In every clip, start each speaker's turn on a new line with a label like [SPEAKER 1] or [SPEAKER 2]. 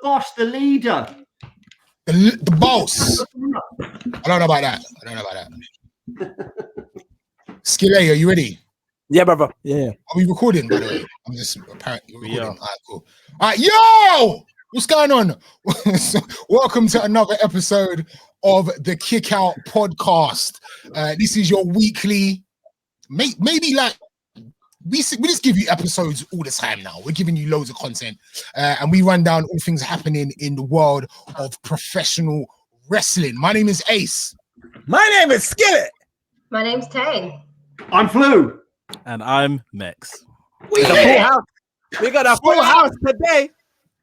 [SPEAKER 1] boss, the leader.
[SPEAKER 2] The boss. I don't know about that. Skillet, are you ready?
[SPEAKER 3] Yeah, brother. Yeah.
[SPEAKER 2] Are we recording, by the way? I'm just apparently recording. All right, cool. All right, yo! What's going on? Welcome to another episode of the Kick Out Podcast. This is your weekly, maybe like, we just give you episodes all the time now. We're giving you loads of content, and we run down all things happening in the world of professional wrestling. My name is Ace.
[SPEAKER 3] My name is Skillet.
[SPEAKER 4] My name's Tay.
[SPEAKER 1] I'm Flu.
[SPEAKER 5] And I'm Mex.
[SPEAKER 3] We got a full house. We got a full house today.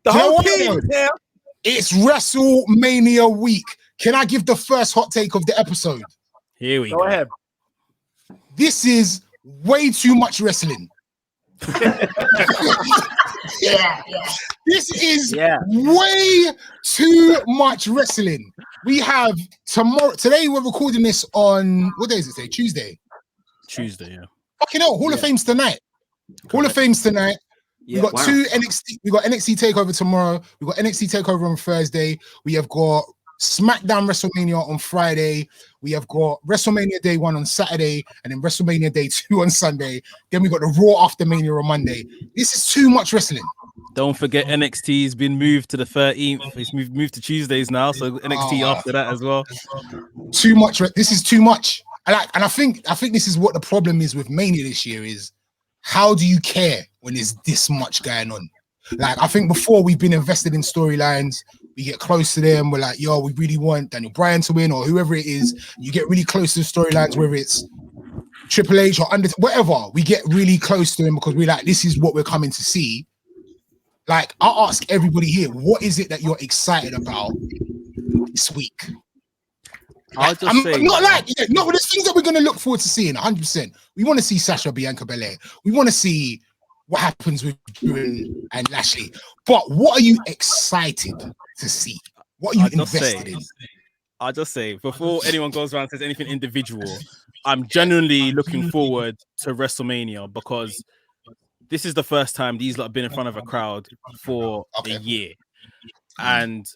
[SPEAKER 3] The whole team is here.
[SPEAKER 2] It's WrestleMania week. Can I give the first hot take of the episode?
[SPEAKER 5] Here we go.
[SPEAKER 3] Go ahead.
[SPEAKER 2] This is way too much wrestling.
[SPEAKER 4] Yeah.
[SPEAKER 2] This is way too much wrestling. We have tomorrow. Today we're recording this on, what day is it today? Tuesday, yeah. Fucking hell, Hall of Fame's tonight. Hall of Fame's tonight.
[SPEAKER 3] Yeah.
[SPEAKER 2] We got two NXT. We got NXT Takeover tomorrow. We got NXT Takeover on Thursday. We have got SmackDown WrestleMania on Friday. We have got WrestleMania Day 1 on Saturday, and then WrestleMania Day 2 on Sunday. Then we got the Raw After Mania on Monday. This is too much wrestling.
[SPEAKER 5] Don't forget NXT's been moved to the 13th. It's moved to Tuesdays now, so NXT after that as well.
[SPEAKER 2] Too much. This is too much. And I think this is what the problem is with Mania this year is, how do you care when there's this much going on? Like, I think before we've been invested in storylines, we get close to them. We're like, yo, we really want Daniel Bryan to win or whoever it is. You get really close to the storylines, whether it's Triple H or whatever. We get really close to them because we're like, this is what we're coming to see. Like, I'll ask everybody here, what is it that you're excited about this week?
[SPEAKER 5] I'll just say,
[SPEAKER 2] there's things that we're going to look forward to seeing 100%. We want to see Sasha Bianca Belair. We want to see what happens with Drew and Lashley. But what are you excited to see? What are you invested in?
[SPEAKER 5] I'll just say, before anyone goes around and says anything individual, I'm genuinely looking forward to WrestleMania because this is the first time these lot have been in front of a crowd for a year. And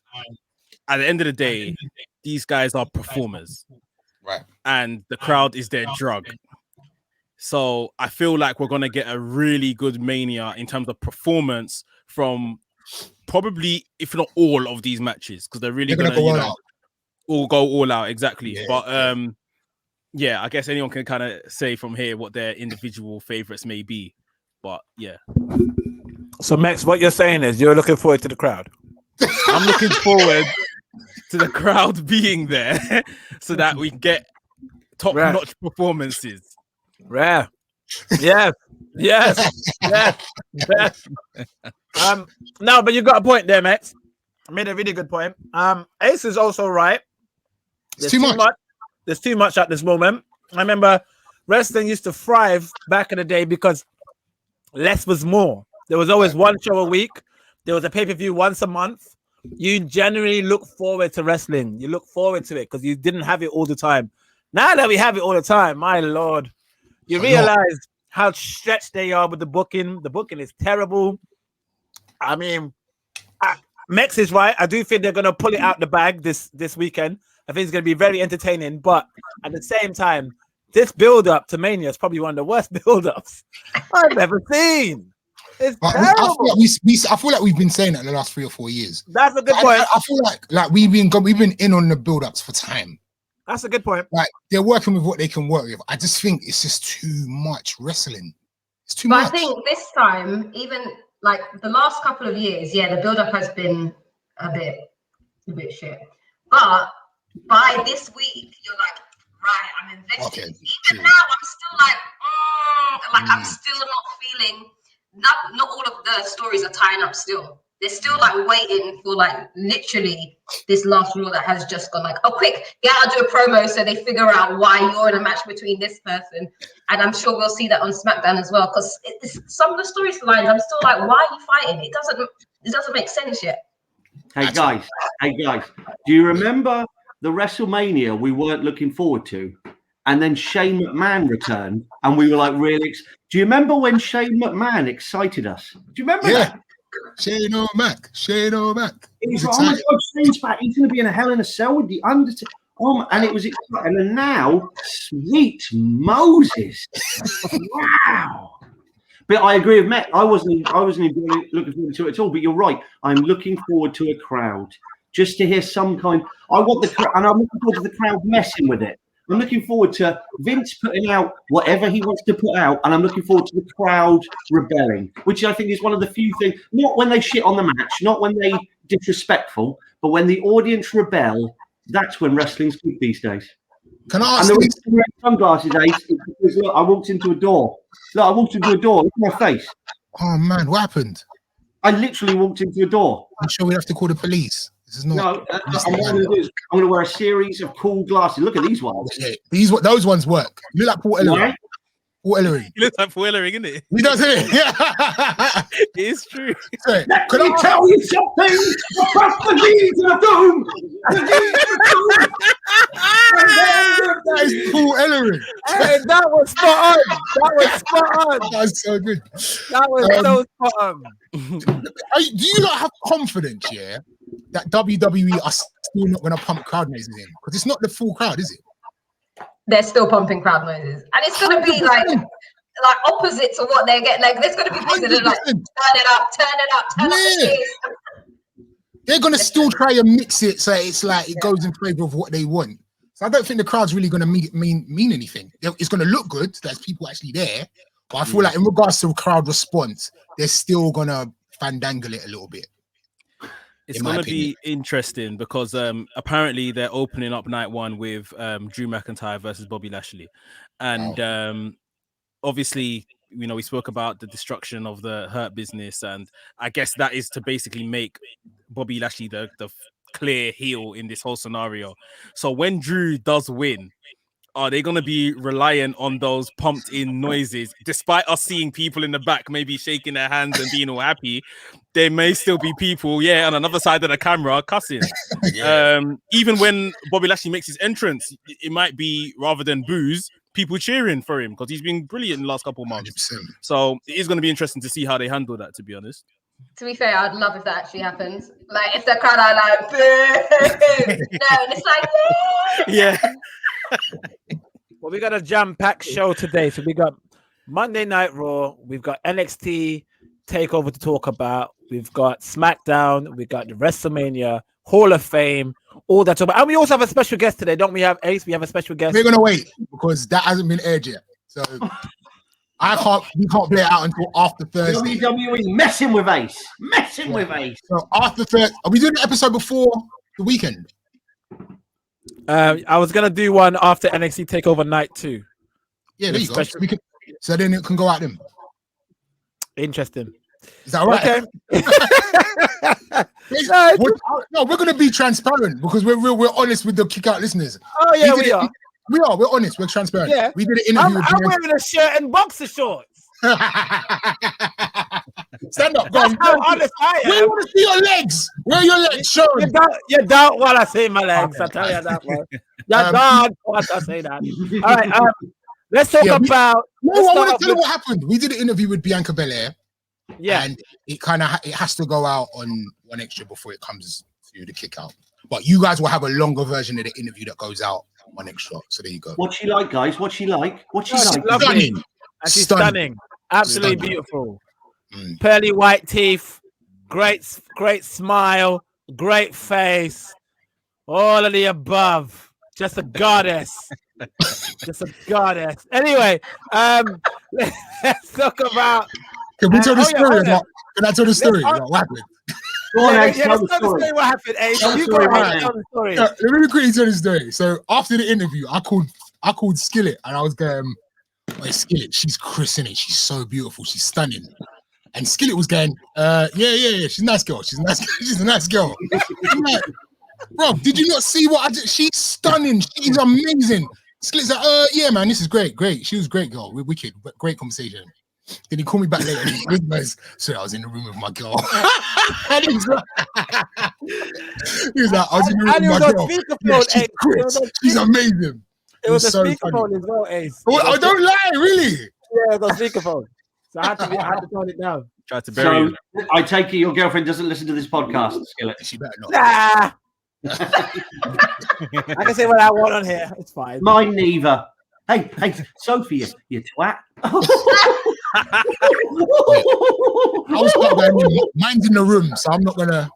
[SPEAKER 5] at the end of the day, these guys are performers.
[SPEAKER 2] Right. And
[SPEAKER 5] the crowd is their drug. So I feel like we're going to get a really good Mania in terms of performance from probably, if not all of these matches, because they're really going to all go all out. Exactly. Yeah, but I guess anyone can kind of say from here what their individual favorites may be. But yeah.
[SPEAKER 3] So Max, what you're saying is you're looking forward to the crowd.
[SPEAKER 5] I'm looking forward to the crowd being there so that we get top-notch performances.
[SPEAKER 3] Rare. Yes. No, but you got a point there, Max. I made a really good point. Ace is also right.
[SPEAKER 2] There's too much.
[SPEAKER 3] There's too much at this moment. I remember wrestling used to thrive back in the day because less was more. There was always one show a week. There was a pay-per-view once a month. You generally look forward to wrestling. You look forward to it because you didn't have it all the time. Now that we have it all the time, my Lord, you realize how stretched they are with the booking. The booking is terrible. I mean, Mex is right. I do think they're going to pull it out the bag this weekend. I think it's going to be very entertaining. But at the same time, this build-up to Mania is probably one of the worst build-ups I've ever seen. It's terrible.
[SPEAKER 2] I feel like we've been saying that in the last 3 or 4 years.
[SPEAKER 3] That's a good point.
[SPEAKER 2] I feel like we've been in on the build-ups for time.
[SPEAKER 3] That's a good point.
[SPEAKER 2] Like, they're working with what they can work with. I just think it's just too much wrestling. It's too much.
[SPEAKER 4] But I think this time, even like the last couple of years, the build-up has been a bit shit. But by this week, you're like, right, I'm invested.
[SPEAKER 2] Okay,
[SPEAKER 4] even now, I'm still like, I'm still not feeling. Not all of the stories are tying up still. They're still like waiting for like literally this last Raw that has just gone like, oh quick, I'll do a promo so they figure out why you're in a match between this person. And I'm sure we'll see that on SmackDown as well. Because some of the storylines, I'm still like, why are you fighting? It doesn't make sense yet.
[SPEAKER 1] Hey guys, do you remember the WrestleMania we weren't looking forward to? And then Shane McMahon returned, and we were like, really? Do you remember when Shane McMahon excited us? Do you remember that?
[SPEAKER 2] Shane O'Mac.
[SPEAKER 1] He's like, oh my God, Shane's back. He's going to be in a Hell in a Cell with the Undertaker. And it was exciting. And now, sweet Moses. Wow. But I agree with Matt. I wasn't even looking forward to it at all. But you're right. I'm looking forward to a crowd just to hear some kind. I want the crowd, and I'm looking forward to the crowd messing with it. I'm looking forward to Vince putting out whatever he wants to put out, and I'm looking forward to the crowd rebelling, which I think is one of the few things. Not when they shit on the match, not when they disrespectful, but when the audience rebel. That's when wrestling's good these days.
[SPEAKER 2] Can I ask?
[SPEAKER 1] And the reason sunglasses, Ace, is because look, I walked into a door. Look, I walked into a door. Look at my face.
[SPEAKER 2] Oh man, what happened?
[SPEAKER 1] I literally walked into a door.
[SPEAKER 2] I'm sure we have to call the police. This is not.
[SPEAKER 1] No, I'm going to wear a series of cool glasses. Look at these ones.
[SPEAKER 2] Yeah, those ones work. You look like Paul Ellering.
[SPEAKER 1] Right?
[SPEAKER 2] Paul Ellering.
[SPEAKER 5] He looks like Paul Ellering, isn't it?
[SPEAKER 2] He does, isn't it?
[SPEAKER 5] It is true.
[SPEAKER 2] Sorry,
[SPEAKER 1] Let me tell you something about the deeds of doom. The deeds of doom.
[SPEAKER 2] That is Paul Ellering.
[SPEAKER 3] Hey, that was spot on.
[SPEAKER 2] That was so good.
[SPEAKER 3] That was so spot on.
[SPEAKER 2] Do you not have confidence, yeah, that WWE are still not going to pump crowd noises in? Because it's not the full crowd, is it?
[SPEAKER 4] They're still pumping crowd noises, and it's gonna be like opposites of what they get. Like there's gonna be things that are like turn it up.
[SPEAKER 2] They're gonna still try and mix it so it's like it goes in favor of what they want. So I don't think the crowd's really gonna mean anything. It's gonna look good. There's people actually there, but I feel like in regards to crowd response, they're still gonna fandangle it a little bit.
[SPEAKER 5] It's going to be interesting because apparently they're opening up night one with Drew McIntyre versus Bobby Lashley. And obviously, you know, we spoke about the destruction of the Hurt Business. And I guess that is to basically make Bobby Lashley the clear heel in this whole scenario. So when Drew does win, are they going to be reliant on those pumped in noises? Despite us seeing people in the back maybe shaking their hands and being all happy, there may still be people, on another side of the camera cussing. Even when Bobby Lashley makes his entrance, it might be, rather than boos, people cheering for him because he's been brilliant in the last couple of months. 100%. So it is going to be interesting to see how they handle that, to be honest.
[SPEAKER 4] To be fair, I'd love if that actually happens. Like, if the crowd are like, boo! No, and it's like,
[SPEAKER 5] yeah.
[SPEAKER 3] Well, we got a jam-packed show today. So we got Monday Night Raw. We've got NXT Takeover to talk about. We've got SmackDown. We got the WrestleMania Hall of Fame. All that. And we also have a special guest today, don't we? Have Ace? We have a special guest.
[SPEAKER 2] We're gonna wait because that hasn't been aired yet. So we can't play it out until after Thursday.
[SPEAKER 1] WWE messing with Ace. With Ace.
[SPEAKER 2] So after Thursday, are we doing the episode before the weekend?
[SPEAKER 3] I was gonna do one after NXT Takeover Night 2.
[SPEAKER 2] Yeah, there you go. So then it can go out then.
[SPEAKER 3] Interesting.
[SPEAKER 2] Is that right?
[SPEAKER 3] Okay.
[SPEAKER 2] No, we're gonna be transparent because we're honest with the kick out listeners.
[SPEAKER 3] Oh yeah, we are.
[SPEAKER 2] We're honest. We're transparent.
[SPEAKER 3] Yeah.
[SPEAKER 2] We did an interview.
[SPEAKER 3] I'm wearing a shirt and boxer shorts.
[SPEAKER 2] Stand up, go on.
[SPEAKER 3] How honest I am.
[SPEAKER 2] We want to see your legs. Where are your legs? Show
[SPEAKER 3] you don't want to see my legs. I tell you that one. You don't want to say that. All right. Let's talk about.
[SPEAKER 2] I want to tell you what happened. We did an interview with Bianca Belair.
[SPEAKER 3] Yeah,
[SPEAKER 2] and it has to go out on One Extra before it comes to the kick out. But you guys will have a longer version of the interview that goes out on One Extra. So there you go.
[SPEAKER 1] What's she like, guys? What's she like?
[SPEAKER 2] Stunning.
[SPEAKER 3] And she's stunning. Absolutely beautiful. Pearly white teeth, great smile, great face, all of the above. Just a goddess. Just a goddess. Anyway, let's talk about.
[SPEAKER 2] Can we tell the story? Can I tell the story? What happened?
[SPEAKER 3] Tell the story. What happened, Ace? You go ahead. Tell the story.
[SPEAKER 2] Let me quickly tell the story. So after the interview, I called Skillet and I was going, "Wait, Skillet, she's Chris, innit? She's so beautiful. She's stunning." And Skillet was going, yeah. She's a nice girl. She's a nice girl. I'm like, bro, did you not see what I did? She's stunning. She's amazing. Skillet's like, yeah, man, this is great. She was a great girl. We're wicked. Great conversation. Then he called me back later and he goes, "Sorry, I was in the room with my girl." And he was like, "I was in the room with my girl. Yeah, she's amazing."
[SPEAKER 3] It was a speakerphone as well, Ace.
[SPEAKER 2] I don't lie, really.
[SPEAKER 3] Yeah, it was a speakerphone. So I had to tone it down.
[SPEAKER 5] Try to bury him.
[SPEAKER 1] I take it your girlfriend doesn't listen to this podcast, Skillet.
[SPEAKER 2] She better not.
[SPEAKER 3] Nah. I can say what I want on here. It's fine.
[SPEAKER 1] Mine neither. Hey, Sophie, you twat.
[SPEAKER 2] Mine's in the room, so I'm not gonna.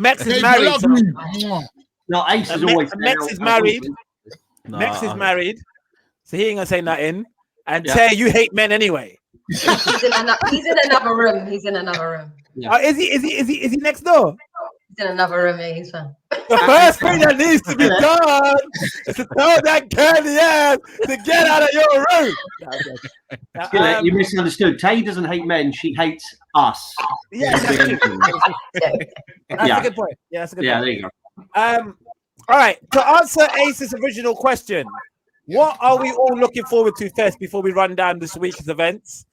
[SPEAKER 3] Mex is married. So...
[SPEAKER 1] No, Ace is always.
[SPEAKER 3] Mex is married. Mex is married, so he ain't gonna say nothing. And Tay, you hate men anyway.
[SPEAKER 4] He's in another room. He's in another room.
[SPEAKER 1] Yeah.
[SPEAKER 3] Is he next door?
[SPEAKER 4] He's in another room. Yeah, he's fine.
[SPEAKER 3] The first thing that needs to be done is to tell that candy ass to get out of your room.
[SPEAKER 1] Skillet, you misunderstood. Tay doesn't hate men; she hates us.
[SPEAKER 3] Yeah, that's a good point. Yeah, that's a good point.
[SPEAKER 1] There you go.
[SPEAKER 3] All right. To answer Ace's original question, what are we all looking forward to first before we run down this week's events?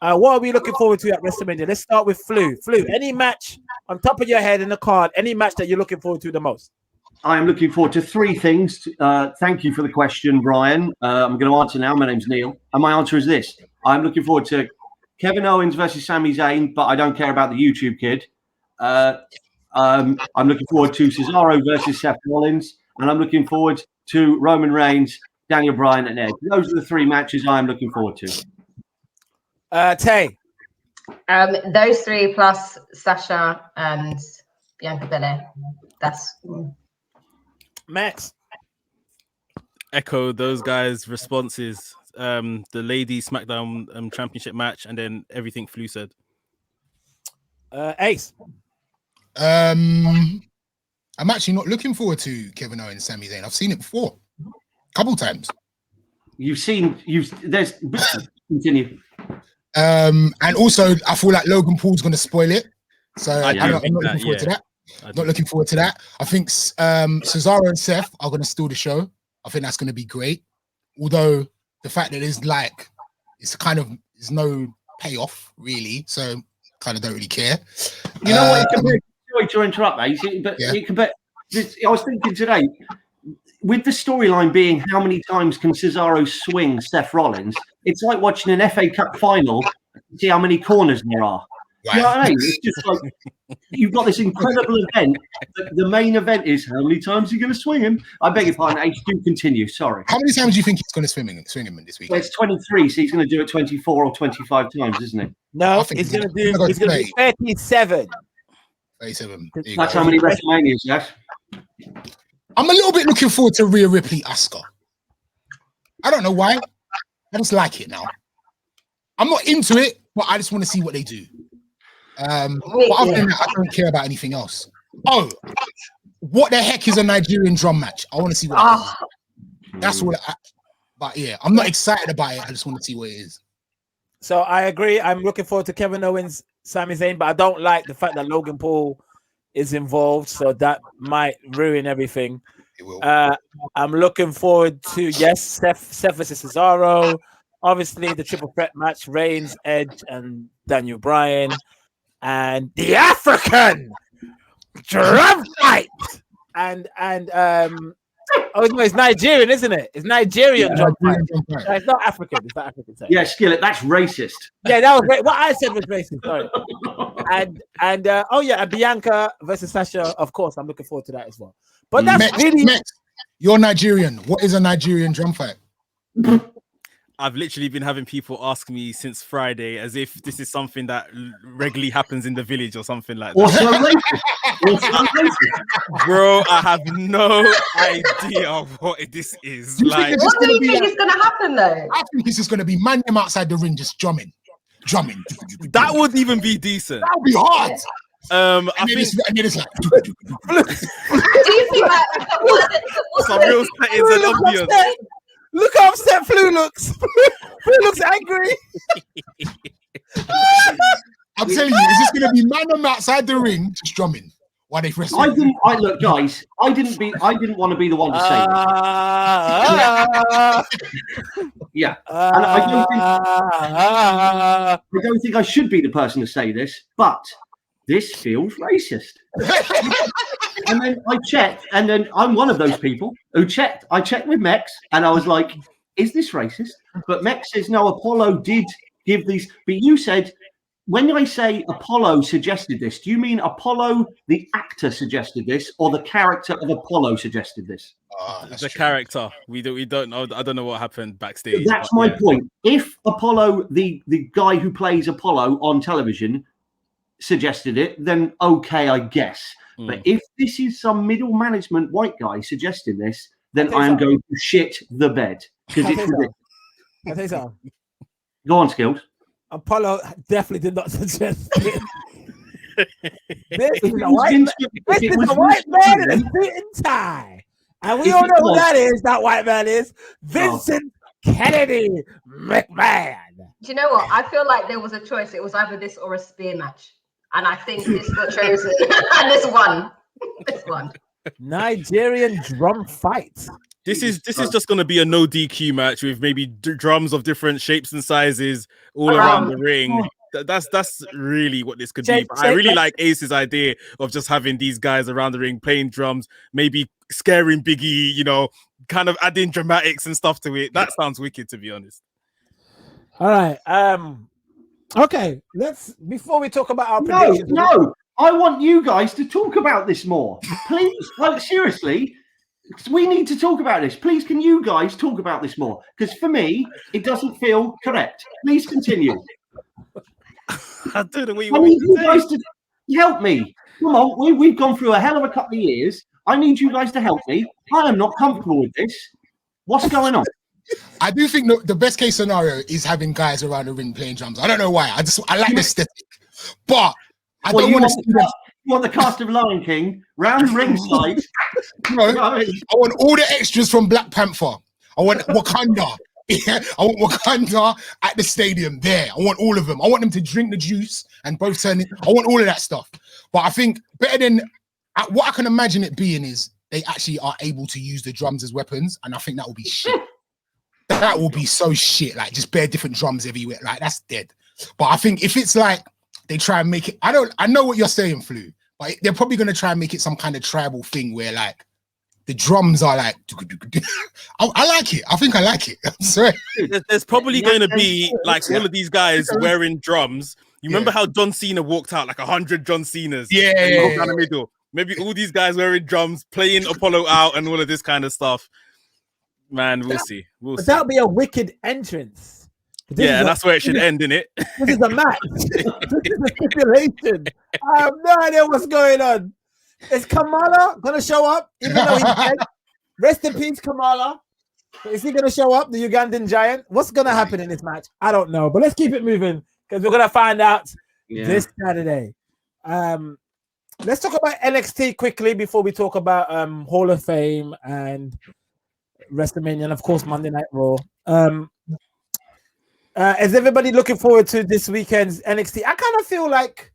[SPEAKER 3] What are we looking forward to at WrestleMania? Let's start with Flu. Flu, any match on top of your head in the card, any match that you're looking forward to the most?
[SPEAKER 1] I am looking forward to three things. Thank you for the question, Brian. I'm going to answer now. My name's Neil. And my answer is this. I'm looking forward to Kevin Owens versus Sami Zayn, but I don't care about the YouTube kid. I'm looking forward to Cesaro versus Seth Rollins. And I'm looking forward to Roman Reigns, Daniel Bryan, and Edge. Those are the three matches I am looking forward to.
[SPEAKER 3] Tay.
[SPEAKER 4] Those three plus Sasha and Bianca Belair. That's
[SPEAKER 3] Max.
[SPEAKER 5] Echo those guys' responses. The ladies SmackDown championship match, and then everything Flu said.
[SPEAKER 3] Ace.
[SPEAKER 2] I'm actually not looking forward to Kevin Owens, Sami Zayn. I've seen it before, a couple times.
[SPEAKER 1] There's continue.
[SPEAKER 2] And also, I feel like Logan Paul's going to spoil it. So I'm not looking forward to that. Not looking forward to that. I think Cesaro and Seth are going to steal the show. I think that's going to be great. Although the fact that there's no payoff really, so kind of don't really care.
[SPEAKER 1] You know what? Sorry to interrupt, mate. But I was thinking today, with the storyline being how many times can Cesaro swing Seth Rollins, it's like watching an FA Cup final to see how many corners there are. Right. You know what I mean? It's just like you've got this incredible event. The main event is how many times are you going to swing him? I beg your pardon, H, do continue. Sorry.
[SPEAKER 2] How many times do you think he's going to swing him this week?
[SPEAKER 1] Well, it's 23, so he's going to do it 24 or 25 times, isn't he?
[SPEAKER 3] No, he's going to do 37.
[SPEAKER 2] 37.
[SPEAKER 1] That's how many WrestleManias, yes?
[SPEAKER 2] I'm a little bit looking forward to Rhea Ripley, Asuka. I don't know why. I just like it now. I'm not into it, but I just want to see what they do. But other than that, I don't care about anything else. Oh, what the heck is a Nigerian drum match? I want to see what it is. That's what. But yeah, I'm not excited about it. I just want to see what it is.
[SPEAKER 3] So I agree. I'm looking forward to Kevin Owens, Sami Zayn, but I don't like the fact that Logan Paul is involved, so that might ruin everything.
[SPEAKER 2] It will.
[SPEAKER 3] I'm looking forward to Seth versus Cesaro. Obviously, the triple threat match: Reigns, Edge, and Daniel Bryan, and the African drum fight. And oh no, it's Nigerian, isn't it? It's Nigerian drum fight. No, it's not African. It's not African.
[SPEAKER 1] Yeah, Skillet, that's racist.
[SPEAKER 3] Yeah, that was great. What I said was racist. Sorry. And Bianca versus Sasha. Of course, I'm looking forward to that as well. But that's
[SPEAKER 2] Mex, you're Nigerian. What is a Nigerian drum fight?
[SPEAKER 5] I've literally been having people ask me since Friday as if this is something that regularly happens in the village or something like that. Bro, I have no idea what this is.
[SPEAKER 4] Like, what do you think is going to happen though?
[SPEAKER 2] I think this is going to be man them outside the ring just drumming.
[SPEAKER 5] That would even be decent.
[SPEAKER 2] That would be hard.
[SPEAKER 5] I think
[SPEAKER 2] it's like.
[SPEAKER 4] Do you think that
[SPEAKER 5] some real settings and obvious?
[SPEAKER 3] Look how upset Flu looks. Flu looks angry.
[SPEAKER 2] I'm telling you, is this going to be man them outside the ring just drumming while they press?
[SPEAKER 1] Look, guys. I didn't want to be the one to say this. Yeah, and I don't think I should be the person to say this, but this feels racist. And then I checked, and then I'm one of those people who checked. I checked with Mex, and I was like, is this racist? But Mex says, no, Apollo did give these. But you said, when I say Apollo suggested this, do you mean Apollo, the actor, suggested this, or the character of Apollo suggested this?
[SPEAKER 5] The character. We don't know. I don't know what happened backstage.
[SPEAKER 1] That's my point. If Apollo, the guy who plays Apollo on television, suggested it, then okay, I guess. But if this is some middle management white guy suggesting this, then I am going to shit the bed because it's ridiculous.
[SPEAKER 3] I think so.
[SPEAKER 1] Go on, Skills.
[SPEAKER 3] Apollo definitely did not suggest it. This is a white man in a suit and tie. And we all know who that is, that white man is. Vincent Kennedy McMahon.
[SPEAKER 4] Do you know what? I feel like there was a choice. It was either this or a spear match. And I think this got chosen. And this one. This one.
[SPEAKER 3] Nigerian drum fight.
[SPEAKER 5] This is just going to be a no DQ match with maybe drums of different shapes and sizes all around the ring. That's really what this could be. But I really like Ace's idea of just having these guys around the ring playing drums, maybe scaring Biggie, you know, kind of adding dramatics and stuff to it. That sounds wicked, to be honest.
[SPEAKER 3] All right. Okay. Before we talk about our predictions.
[SPEAKER 1] No, I want you guys to talk about this more. Please, like, seriously. We need to talk about this. Please, can you guys talk about this more? Because for me, it doesn't feel correct. Please continue.
[SPEAKER 5] I don't know what you
[SPEAKER 1] I
[SPEAKER 5] want
[SPEAKER 1] need
[SPEAKER 5] me
[SPEAKER 1] you
[SPEAKER 5] to
[SPEAKER 1] guys to help me. Come on, we've gone through a hell of a couple of years. I need you guys to help me. I am not comfortable with this. What's going on?
[SPEAKER 2] I do think the best case scenario is having guys around the ring playing drums. I don't know why. I like the aesthetic, but I don't want to see them.
[SPEAKER 1] You want the cast of Lion King round ringside?
[SPEAKER 2] No, I want all the extras from Black Panther. I want Wakanda. Yeah, I want Wakanda at the stadium there. I want all of them. I want them to drink the juice and both turn it. I want all of that stuff. But I think better than what I can imagine it being is they actually are able to use the drums as weapons, and I think that will be shit. That will be so shit. Like just bare different drums everywhere. Like that's dead. But I think if it's like they try and make it, I know what you're saying, Flu, but they're probably going to try and make it some kind of tribal thing where like the drums are like, I like it. I think I like it. I'm sorry.
[SPEAKER 5] There's probably going to be like all of these guys wearing drums. You remember how John Cena walked out like 100 John Cenas?
[SPEAKER 2] Yeah.
[SPEAKER 5] Down the middle. Maybe all these guys wearing drums, playing Apollo out and all of this kind of stuff. Man, we'll see.
[SPEAKER 3] But that'll be a wicked entrance.
[SPEAKER 5] Yeah, and that's where it should end, innit?
[SPEAKER 3] This is a match. This is a stipulation. I have no idea what's going on. Is Kamala gonna show up? Even though he's dead? Rest in peace, Kamala. Is he gonna show up, the Ugandan giant? What's gonna happen in this match? I don't know. But let's keep it moving because we're gonna find out this Saturday. Let's talk about NXT quickly before we talk about Hall of Fame and WrestleMania and of course Monday Night Raw. Is everybody looking forward to this weekend's NXT? I kind of feel like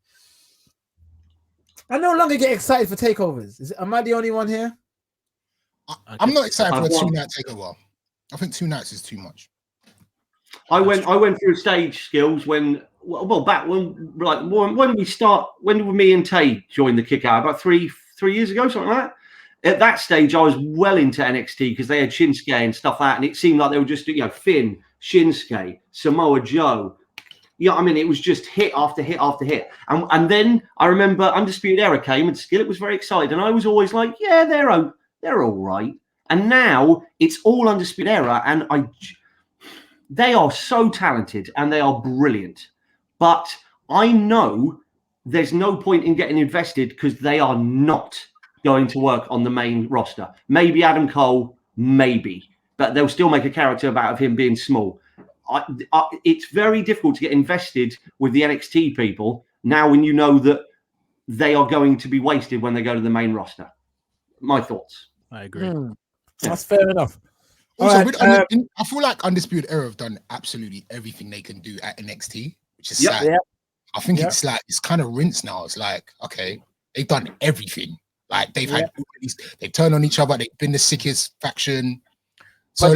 [SPEAKER 3] I no longer get excited for takeovers. Am I the only one here?
[SPEAKER 2] I'm not excited for a 2-night takeover. I think 2 nights is too much.
[SPEAKER 1] I went through stage skills when back when when me and Tay joined the Kick Out about three years ago, something like that. At that stage, I was well into NXT because they had Shinsuke and stuff like that, and it seemed like they were just Finn, Shinsuke, Samoa Joe. Yeah, I mean, it was just hit after hit after hit. And then I remember Undisputed Era came and Skillet was very excited. And I was always like, yeah, they're all right. And now it's all Undisputed Era. And they are so talented and they are brilliant. But I know there's no point in getting invested because they are not going to work on the main roster. Maybe Adam Cole, maybe. But they'll still make a character about him being small. It's very difficult to get invested with the NXT people now when you know that they are going to be wasted when they go to the main roster. My thoughts.
[SPEAKER 5] I agree.
[SPEAKER 3] That's fair enough.
[SPEAKER 2] Also,
[SPEAKER 3] right,
[SPEAKER 2] I feel like Undisputed Era have done absolutely everything they can do at NXT, which is sad.
[SPEAKER 3] Yeah.
[SPEAKER 2] I think it's kind of rinsed now. It's like, okay, they've done everything. Like they've they've turned on each other. They've been the sickest faction. So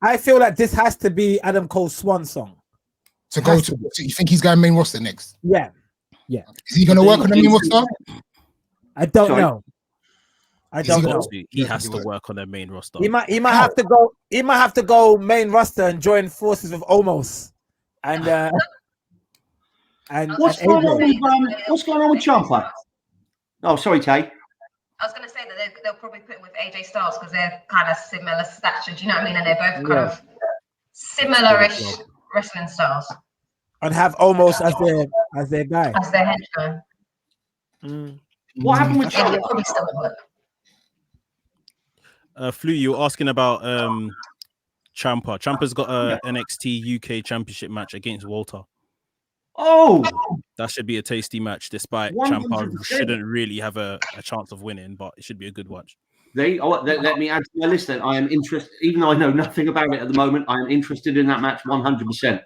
[SPEAKER 3] I feel like this has to be Adam Cole's swan song.
[SPEAKER 2] So you think he's going main roster next?
[SPEAKER 3] Yeah.
[SPEAKER 2] Is he going to work on the main roster?
[SPEAKER 3] I don't know. I don't know.
[SPEAKER 5] He has to work on their main roster.
[SPEAKER 3] He might have to go. He might have to go main roster and join forces with Omos. And
[SPEAKER 1] what's going on with Ciampa? Oh, sorry, Tay.
[SPEAKER 4] I was going to say that they'll probably put him with AJ Styles because they're kind of similar stature. Do you know what I mean? And they're both kind of similar-ish wrestling styles.
[SPEAKER 3] And have Omos as their guy,
[SPEAKER 4] as their henchman.
[SPEAKER 1] What happened with
[SPEAKER 4] Ciampa? Probably still work.
[SPEAKER 5] Flu, you were asking about Ciampa. Ciampa's got a NXT UK Championship match against Walter.
[SPEAKER 1] Oh,
[SPEAKER 5] that should be a tasty match. Despite
[SPEAKER 1] 100%.
[SPEAKER 5] Ciampa shouldn't really have a chance of winning, but it should be a good watch.
[SPEAKER 1] Let me add to my list then. I am interested, even though I know nothing about it at the moment. I am interested in that match 100%.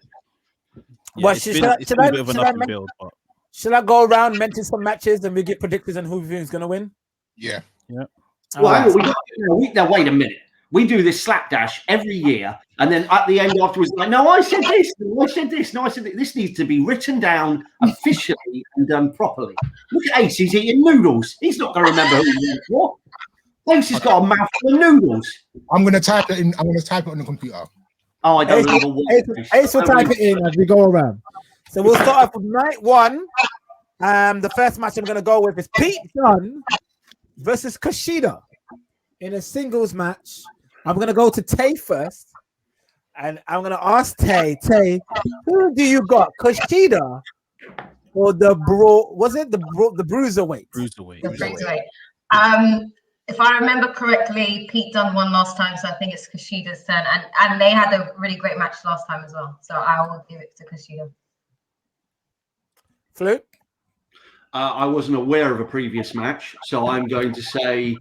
[SPEAKER 3] Well, should I go around mention some matches and we get predictors on who we think is going to win?
[SPEAKER 2] Yeah.
[SPEAKER 1] Well, wait a minute. We do this slapdash every year, and then at the end afterwards, like, no, I said this, no, I said this, no, I said this. This needs to be written down officially and done properly. Look at Ace, he's eating noodles. He's not going to remember who he was for. Ace has got a mouthful of noodles.
[SPEAKER 2] I'm going to type it in. I'm going to type it on the computer.
[SPEAKER 1] Oh, I don't have a word.
[SPEAKER 3] Ace will type it in as we go around. So we'll start off with night one. The first match I'm going to go with is Pete Dunne versus Kushida in a singles match. I'm going to go to Tay first, and I'm going to ask Tay, who do you got, Kushida or the bruiserweight?
[SPEAKER 4] Bruiserweight. If I remember correctly, Pete Dunne won last time, so I think it's Kushida's turn, and they had a really great match last time as well. So I will give it to Kushida.
[SPEAKER 3] Flute?
[SPEAKER 1] I wasn't aware of a previous match, so I'm going to say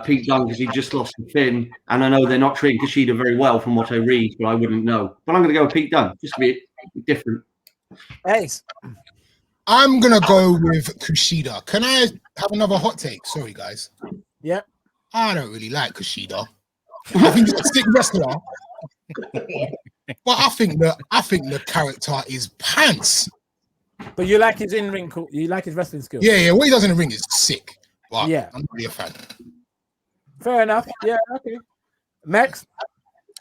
[SPEAKER 1] Pete Dunne because he just lost to Finn, and I know they're not treating Kushida very well from what I read, but I wouldn't know. But I'm going to go with Pete Dunne, just to be different.
[SPEAKER 3] Ace.
[SPEAKER 2] I'm going to go with Kushida. Can I have another hot take? Sorry, guys.
[SPEAKER 3] Yeah.
[SPEAKER 2] I don't really like Kushida. I think he's a sick wrestler. But I think the character is pants.
[SPEAKER 3] But you like his in-ring, you like his wrestling skills.
[SPEAKER 2] Yeah. What he does in the ring is sick. But
[SPEAKER 3] yeah,
[SPEAKER 2] I'm not really a fan.
[SPEAKER 3] Fair enough. Yeah, okay. Max?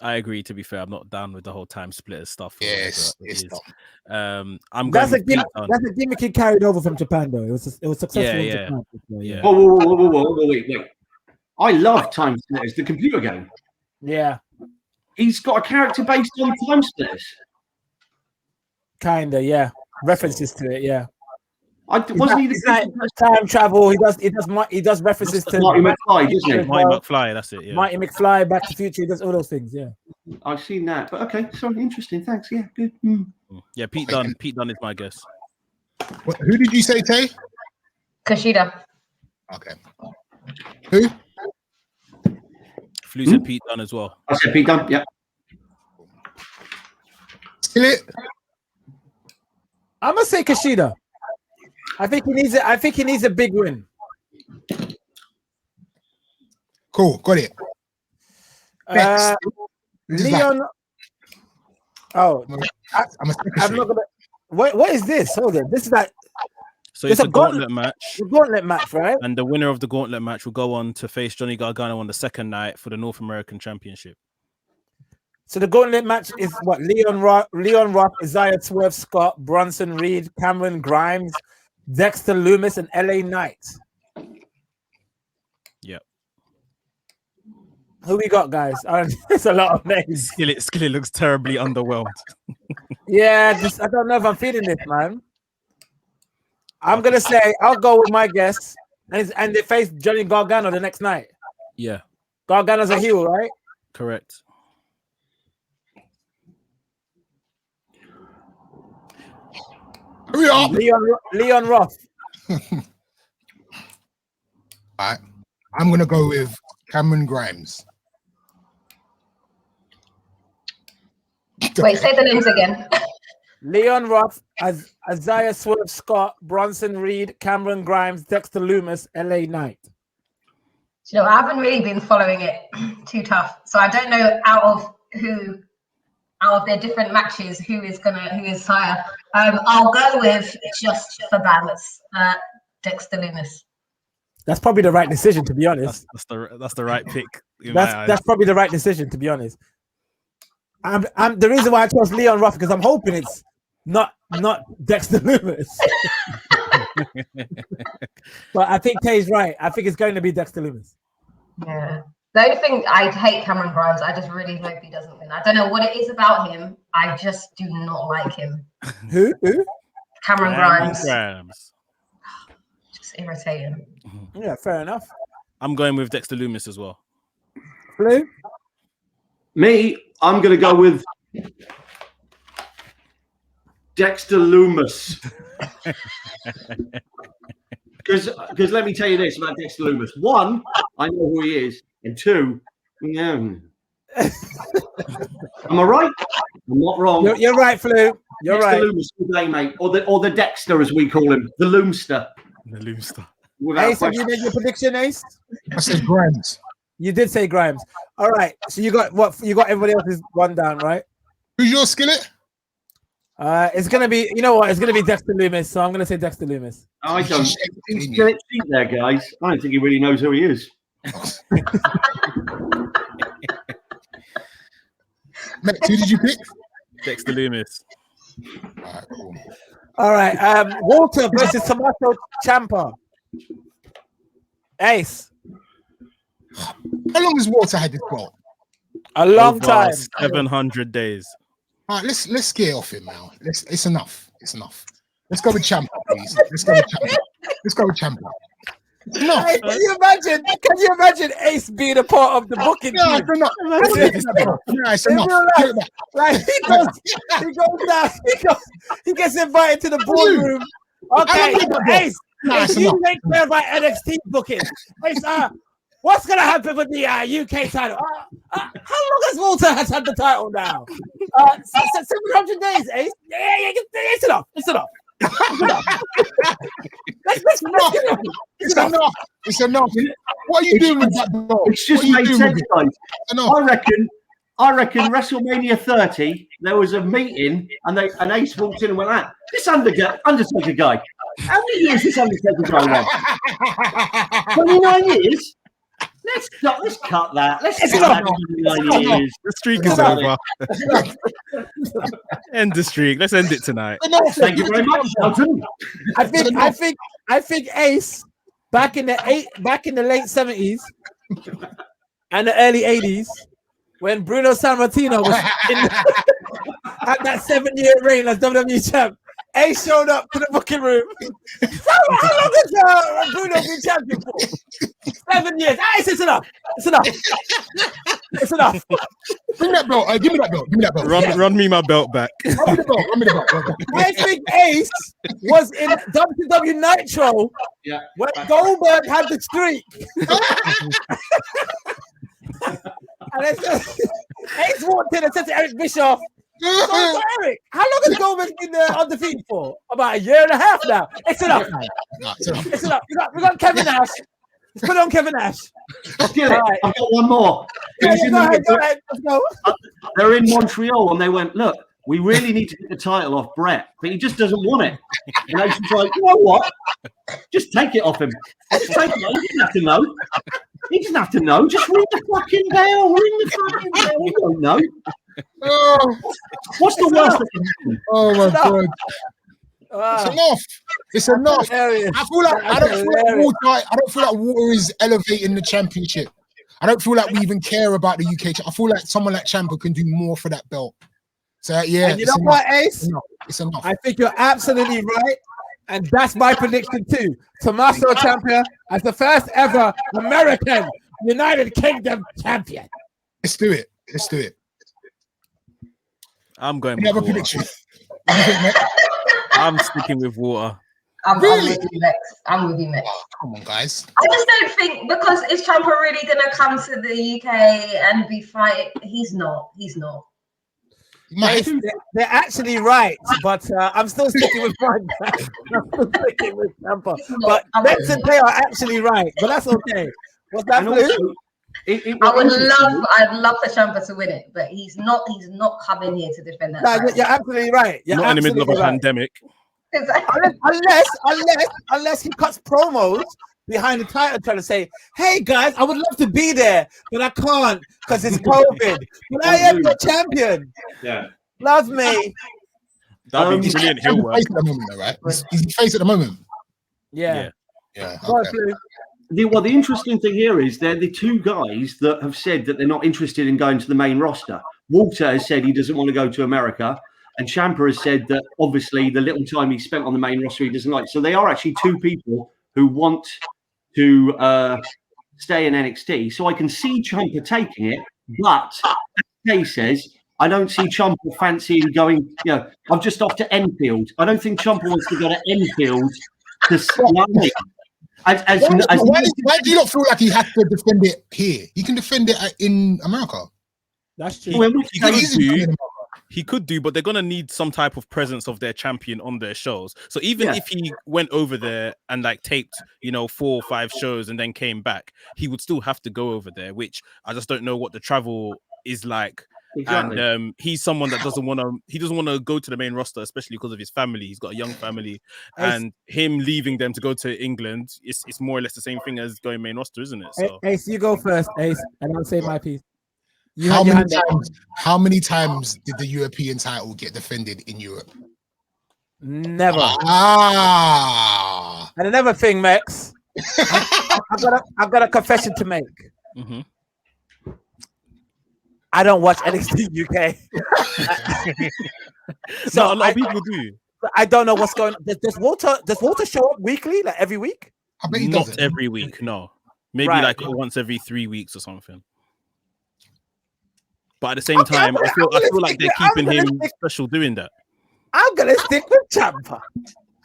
[SPEAKER 5] I agree. To be fair, I'm not down with the whole time splitter stuff.
[SPEAKER 2] Yes, it's
[SPEAKER 5] I'm
[SPEAKER 3] that's a gimmick he carried over from Japan, though. It was successful in Japan.
[SPEAKER 5] Yeah.
[SPEAKER 1] Whoa, wait. I love Time Splitters, the computer game.
[SPEAKER 3] Yeah.
[SPEAKER 1] He's got a character based on Time Splitters.
[SPEAKER 3] Kinda, yeah. References to it, yeah.
[SPEAKER 1] Wasn't he the
[SPEAKER 3] time travel? He does references to
[SPEAKER 1] Marty McFly, doesn't he?
[SPEAKER 5] Marty McFly, that's it. Yeah.
[SPEAKER 3] Marty McFly, Back to the Future. He does all those things. Yeah.
[SPEAKER 1] I've seen that, but okay, sorry, interesting. Thanks. Yeah, good.
[SPEAKER 5] Yeah, Pete Dunne. Pete Dunne is my guess.
[SPEAKER 2] Who did you say, Tay?
[SPEAKER 4] Kushida.
[SPEAKER 2] Okay. Who?
[SPEAKER 5] Flu said Pete Dunne as well.
[SPEAKER 1] I said Pete Dunne. Yeah.
[SPEAKER 2] Still it?
[SPEAKER 3] I'm gonna say Kushida. I think he needs a big win.
[SPEAKER 2] Cool, got it.
[SPEAKER 3] Leon. I'm not gonna. What is this? Hold on. This is like.
[SPEAKER 5] So it's a gauntlet match.
[SPEAKER 3] The gauntlet match, right?
[SPEAKER 5] And the winner of the gauntlet match will go on to face Johnny Gargano on the second night for the North American Championship.
[SPEAKER 3] So the gauntlet match is what? Leon Roth, Isaiah Swerve Scott, Bronson Reed, Cameron Grimes, Dexter Loomis, and LA Knight.
[SPEAKER 5] Yep.
[SPEAKER 3] Who we got, guys? It's a lot of names.
[SPEAKER 5] Skillet looks terribly underwhelmed.
[SPEAKER 3] Yeah, I don't know if I'm feeling this, man. I'm gonna say I'll go with my guess, and they face Johnny Gargano the next night.
[SPEAKER 5] Yeah.
[SPEAKER 3] Gargano's a heel, right?
[SPEAKER 5] Correct.
[SPEAKER 2] Hurry up.
[SPEAKER 3] Leon Roth.
[SPEAKER 2] All right. I'm going to go with Cameron Grimes.
[SPEAKER 4] Wait, say the names again.
[SPEAKER 3] Leon Roth, Isaiah Swerve Scott, Bronson Reed, Cameron Grimes, Dexter Loomis, LA Knight.
[SPEAKER 4] You know, I haven't really been following it too tough. So I don't know out of their different matches who is higher. I'll go with, just for balance, Dexter Loomis.
[SPEAKER 3] That's probably the right decision, to be honest.
[SPEAKER 5] That's the right pick.
[SPEAKER 3] That's probably the right decision, to be honest. I'm the reason why I chose Leon Ruff because I'm hoping it's not Dexter Lumis. But I think Tay's right. I think it's going to be Dexter Lumis.
[SPEAKER 4] Yeah. The only thing I hate Cameron Grimes. I just really hope he doesn't win. I don't know what it is about him. I just do not like him.
[SPEAKER 3] Who?
[SPEAKER 4] Cameron Grimes. Just irritating.
[SPEAKER 3] Yeah, fair enough.
[SPEAKER 5] I'm going with Dexter Lumis as well.
[SPEAKER 3] Blue?
[SPEAKER 1] Me, I'm going to go with Dexter Lumis. Because let me tell you this about Dexter Lumis. One, I know who he is. And two, am I right? I'm not wrong.
[SPEAKER 3] You're right, Flu. You're
[SPEAKER 1] Dexter
[SPEAKER 3] right.
[SPEAKER 1] Lumis today, mate. Or the Dexter, as we call him. The Loomster.
[SPEAKER 5] The Loomster.
[SPEAKER 3] Ace, have you made your prediction, Ace?
[SPEAKER 2] I said Grimes.
[SPEAKER 3] You did say Grimes. All right. So you got what? You got everybody else's one down, right?
[SPEAKER 2] Who's your skillet?
[SPEAKER 3] It's gonna be. You know what? It's gonna be Dexter Lumis. So I'm gonna say Dexter Lumis.
[SPEAKER 1] I don't think there, guys. I don't think he really knows who he is.
[SPEAKER 2] Mate, who did you pick?
[SPEAKER 5] Dexter Lumis.
[SPEAKER 2] All right, cool.
[SPEAKER 3] All right. Walter versus Tommaso Ciampa. Ace.
[SPEAKER 2] How long has Walter had this belt?
[SPEAKER 3] A long
[SPEAKER 5] Over
[SPEAKER 3] time.
[SPEAKER 5] 700 days.
[SPEAKER 2] All right, let's get off him now. It's enough. It's enough. Let's go with Ciampa, please. Let's go with Ciampa. No.
[SPEAKER 3] Hey, can you imagine Ace being a part of the booking
[SPEAKER 2] No,
[SPEAKER 3] team?
[SPEAKER 2] it's enough. No, it's enough.
[SPEAKER 3] Like he goes down, he gets invited to the boardroom. Okay, Ace, you take care of my NXT booking. Ace, what's gonna happen with the UK title? How long has Walter had the title now? 700 days, Ace. Yeah, it's enough. It's enough.
[SPEAKER 2] It's enough. What are you doing with that belt?
[SPEAKER 1] It's just made sense, guys. I reckon WrestleMania 30, there was a meeting and Ace walked in and went, this Undertaker guy, how many years this Undertaker guy won? 29 years? Let's cut that. Let's cut that.
[SPEAKER 5] The streak is over. End the streak. Let's end it tonight.
[SPEAKER 1] Thank you very much, Elton.
[SPEAKER 3] I think Ace back in the late 70s and the early 80s when Bruno Sammartino was had that 7-year reign as WWE champ. Ace showed up to the booking room. How long has Bruno been champion for? 7 years. Ace, it's enough. It's enough.
[SPEAKER 2] Bring that belt. Give me that belt.
[SPEAKER 5] Run me my belt back.
[SPEAKER 2] Run me the belt.
[SPEAKER 3] I think Ace was in WW Nitro when Goldberg had the streak. And Ace walked in and said to Eric Bischoff, so Eric, how long has Goldberg been undefeated for? About a year and a half now. It's enough. It's enough. We got Kevin Nash. Let's put on Kevin Nash.
[SPEAKER 1] Right. I've got one more.
[SPEAKER 3] Go ahead. Let's go.
[SPEAKER 1] They're in Montreal and they went, look, we really need to get the title off Brett, but he just doesn't want it. And Ace was like, you know what? Just take it off him. Just take it. He doesn't have to know. He doesn't have to know. Just ring the fucking bell. Ring the fucking bell. He don't know.
[SPEAKER 2] Oh.
[SPEAKER 1] What's the worst that can happen?
[SPEAKER 2] Oh my God. It's enough. I don't feel like Walter is elevating the championship. I don't feel like we even care about the UK. I feel like someone like Ciampa can do more for that belt. So yeah,
[SPEAKER 3] and you know what, Ace?
[SPEAKER 2] It's enough.
[SPEAKER 3] I think you're absolutely right, and that's my prediction too. Tommaso Ciampa as the first ever American United Kingdom champion.
[SPEAKER 2] Let's do it.
[SPEAKER 5] I'm going.
[SPEAKER 2] Any other prediction? What do you think, mate?
[SPEAKER 5] I'm sticking with Water.
[SPEAKER 4] I'm with you, Lex. I'm with you, Lex.
[SPEAKER 2] Come on, guys.
[SPEAKER 4] I just don't think, because is Ciampa really going to come to the UK and be fighting? He's not.
[SPEAKER 3] They're actually right, but I'm still sticking with mine. I'm still sticking with Ciampa. But Lex and Tay are actually right, but that's okay. What's that, Blue?
[SPEAKER 4] I'd love for Ciampa to win it, but he's not coming here to defend that.
[SPEAKER 3] No, you're absolutely right. You're
[SPEAKER 5] not in the middle of a pandemic.
[SPEAKER 3] Unless he cuts promos behind the title trying to say, "Hey guys, I would love to be there, but I can't because it's COVID. But I am the champion.
[SPEAKER 1] Yeah.
[SPEAKER 3] Love me."
[SPEAKER 5] That'd be brilliant heel work.
[SPEAKER 2] Face at the moment, though, right? He's face at the moment.
[SPEAKER 3] Yeah.
[SPEAKER 2] Yeah.
[SPEAKER 3] Go on,
[SPEAKER 2] Okay.
[SPEAKER 3] Flu.
[SPEAKER 1] The interesting thing here is they're the two guys that have said that they're not interested in going to the main roster. Walter has said he doesn't want to go to America, and Ciampa has said that obviously the little time he spent on the main roster he doesn't like. So they are actually two people who want to stay in NXT. So I can see Ciampa taking it, but as Kay says, I don't see Ciampa fancying going. I'm just off to Enfield. I don't think Ciampa wants to go to Enfield to.
[SPEAKER 2] Why do you not feel like he has to defend it here? He can defend it in America.
[SPEAKER 3] That's true.
[SPEAKER 5] He could do, but they're gonna need some type of presence of their champion on their shows. So even if he went over there and like taped, 4 or 5 shows and then came back, he would still have to go over there. Which I just don't know what the travel is like.
[SPEAKER 1] Exactly.
[SPEAKER 5] And he's someone that doesn't want to go to the main roster, especially because of his family. He's got a young family, and him leaving them to go to England, it's more or less the same thing as going main roster, isn't it? So
[SPEAKER 3] Ace, you go first, Ace, and I'll say my piece.
[SPEAKER 2] How many times did the European title get defended in Europe?
[SPEAKER 3] Never.
[SPEAKER 2] And
[SPEAKER 3] another thing, Max, I've got a confession to make.
[SPEAKER 5] Mm-hmm.
[SPEAKER 3] I don't watch NXT UK.
[SPEAKER 5] So a lot of people do.
[SPEAKER 3] I don't know what's going on. Does Walter show up weekly, like every week?
[SPEAKER 2] I bet he
[SPEAKER 5] Not
[SPEAKER 2] doesn't.
[SPEAKER 5] every week, no. Maybe like once every 3 weeks or something. But at the same time, I feel like they're keeping him special doing that.
[SPEAKER 3] I'm gonna stick with Ciampa.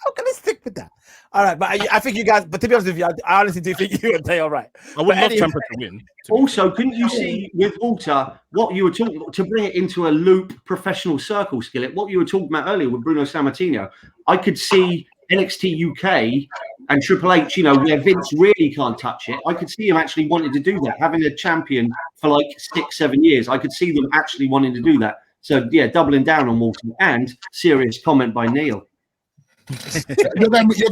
[SPEAKER 3] I'm gonna stick with that. All right, but I think you guys. But to be honest with you, I honestly do think you're gonna play all right.
[SPEAKER 5] I would love Ciampa to win.
[SPEAKER 1] Also, couldn't you see with Walter what you were talking about, to bring it into a loop professional circle, Skillet? What you were talking about earlier with Bruno Sammartino, I could see NXT UK and Triple H, where Vince really can't touch it. I could see him actually wanting to do that, having a champion for like 6-7 years. I could see them actually wanting to do that. So yeah, doubling down on Walter. And serious comment by Neil.
[SPEAKER 2] You're going with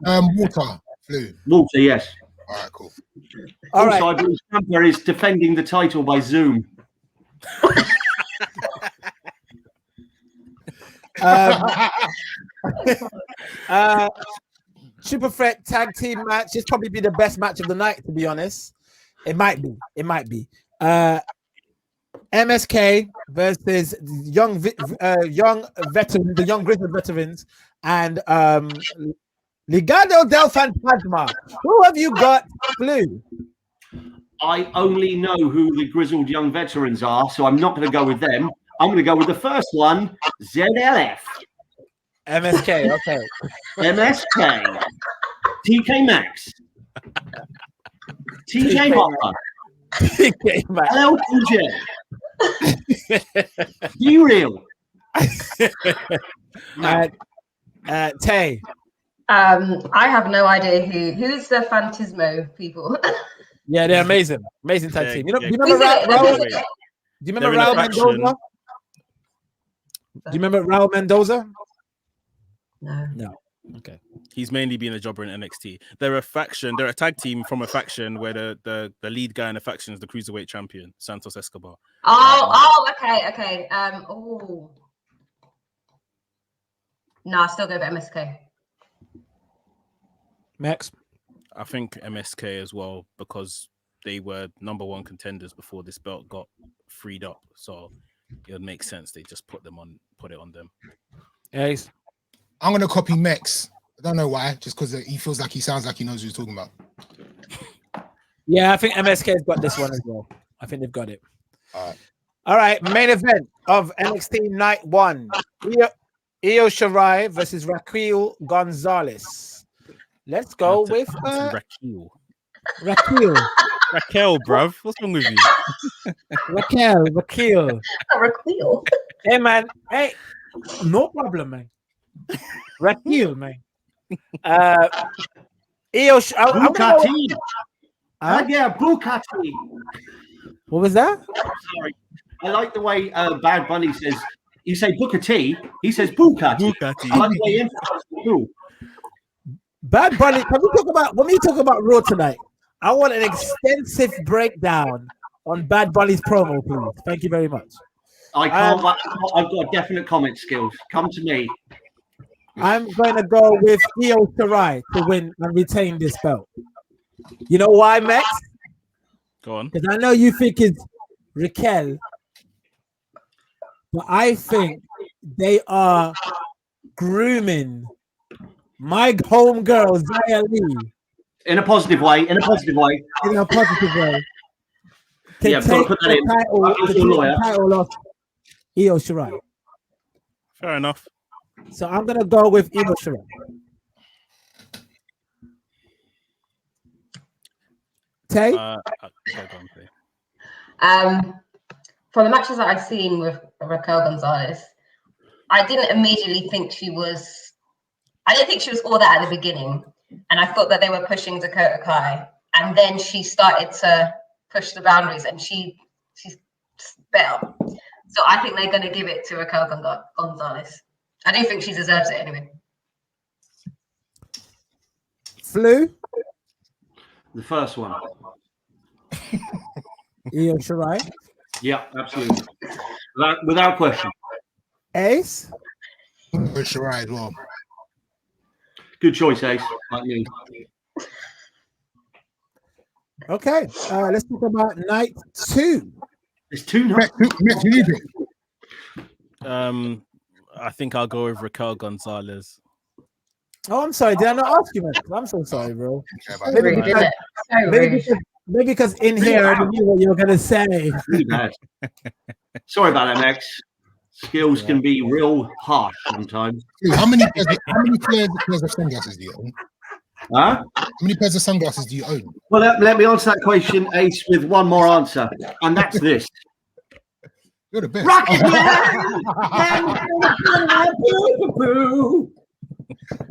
[SPEAKER 2] Walter, Flu.
[SPEAKER 1] Walter, yes.
[SPEAKER 2] All right, cool.
[SPEAKER 1] All right. I believe Ciampa is defending the title by Zoom.
[SPEAKER 3] Super Threat tag team match. This probably be the best match of the night, to be honest. It might be. MSK versus young veterans, the young grizzled veterans, and Legado del Fantasma. Who have you got, Flu?
[SPEAKER 1] I only know who the grizzled young veterans are, so I'm not going to go with them. I'm going to go with the first one, ZLF.
[SPEAKER 3] MSK, okay.
[SPEAKER 1] MSK. TK Maxx. TJ Hopper.
[SPEAKER 3] TK Maxx.
[SPEAKER 1] LTJ. Be real.
[SPEAKER 3] Tay.
[SPEAKER 4] I have no idea who's the Phantasmo people.
[SPEAKER 3] Yeah, they're amazing tag team. Do you remember Raul Mendoza? Do you remember Raul Mendoza? No. Okay.
[SPEAKER 5] He's mainly been a jobber in NXT. They're a tag team from a faction where the lead guy in the faction is the cruiserweight champion, Santos Escobar.
[SPEAKER 4] Okay. No, I'll still go with MSK.
[SPEAKER 3] Max?
[SPEAKER 5] I think MSK as well, because they were number 1 contenders before this belt got freed up. So it would make sense they just put it on them.
[SPEAKER 3] Ace?
[SPEAKER 2] I'm gonna copy Mex. I don't know why, just because he feels like he sounds like he knows what he's talking about.
[SPEAKER 3] Yeah, I think MSK's got this one as well. I think they've got it. All right. Main event of NXT Night 1. Io Shirai versus Raquel Gonzalez. Let's go with
[SPEAKER 5] Raquel.
[SPEAKER 3] Raquel,
[SPEAKER 5] bruv. What's wrong with you?
[SPEAKER 3] Raquel. Hey, man. Hey, no problem, man. Raquel, man.
[SPEAKER 1] Bukati. Bukati.
[SPEAKER 3] What was that?
[SPEAKER 1] Sorry. I like the way Bad Bunny says, you say Booker T, he says Bukati.
[SPEAKER 5] Bukati.
[SPEAKER 1] I like the way he emphasizes the
[SPEAKER 3] Bad Bunny. When we talk about Raw tonight, I want an extensive breakdown on Bad Bunny's promo, please. Thank you very much.
[SPEAKER 1] I can't. I've got definite comment skills. Come to me.
[SPEAKER 3] I'm going to go with Io Shirai to win and retain this belt. You know why, Max?
[SPEAKER 5] Go on.
[SPEAKER 3] Because I know you think it's Raquel, but I think they are grooming my homegirl, Zaya Lee.
[SPEAKER 1] In a positive way.
[SPEAKER 3] In a positive way. To
[SPEAKER 1] Yeah,
[SPEAKER 3] take
[SPEAKER 1] put that in.
[SPEAKER 3] the title of Io Shirai.
[SPEAKER 5] Fair enough.
[SPEAKER 3] So I'm going to go with Io Shirai. Tay?
[SPEAKER 4] For the matches that I've seen with Raquel Gonzalez, I didn't immediately think she was all that at the beginning. And I thought that they were pushing Dakota Kai. And then she started to push the boundaries and she's better. So I think they're going to give it to Raquel Gonzalez. I do think she deserves it anyway.
[SPEAKER 3] Flu?
[SPEAKER 1] The first one.
[SPEAKER 3] Io Shirai?
[SPEAKER 1] Yeah, absolutely. Without question.
[SPEAKER 3] Ace?
[SPEAKER 2] Shirai as well.
[SPEAKER 1] Good choice, Ace. Like me.
[SPEAKER 3] Okay, let's talk about night 2.
[SPEAKER 1] There's 2 nights.
[SPEAKER 5] I think I'll go with Raquel Gonzalez.
[SPEAKER 3] Oh, I'm sorry. Did I not ask you, man? I'm so sorry, bro. Maybe because in here I knew what you were gonna say.
[SPEAKER 1] Really bad. Sorry about that, Max. Skills can be real harsh sometimes.
[SPEAKER 2] How many pairs of sunglasses do you own?
[SPEAKER 1] Huh?
[SPEAKER 2] How many pairs of sunglasses do you own?
[SPEAKER 1] Well, let me answer that question, Ace, with one more answer, and that's this.
[SPEAKER 2] You're the best.
[SPEAKER 1] Rocket Man!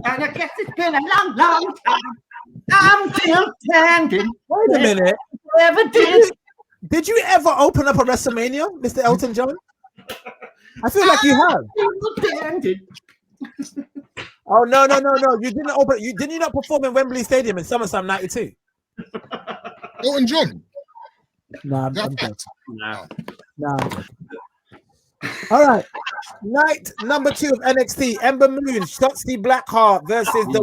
[SPEAKER 1] And I guess it's been a long, long time. I'm still standing.
[SPEAKER 3] Wait a minute.
[SPEAKER 1] Never
[SPEAKER 3] Did you ever open up a WrestleMania, Mr. Elton John? I feel like you have. Oh no! You didn't open. Did you not perform in Wembley Stadium in SummerSlam '92?
[SPEAKER 2] Elton John.
[SPEAKER 3] Nah, I'm joking. Nah. All right. Night number 2 of NXT. Ember Moon, Shotzi Blackheart versus The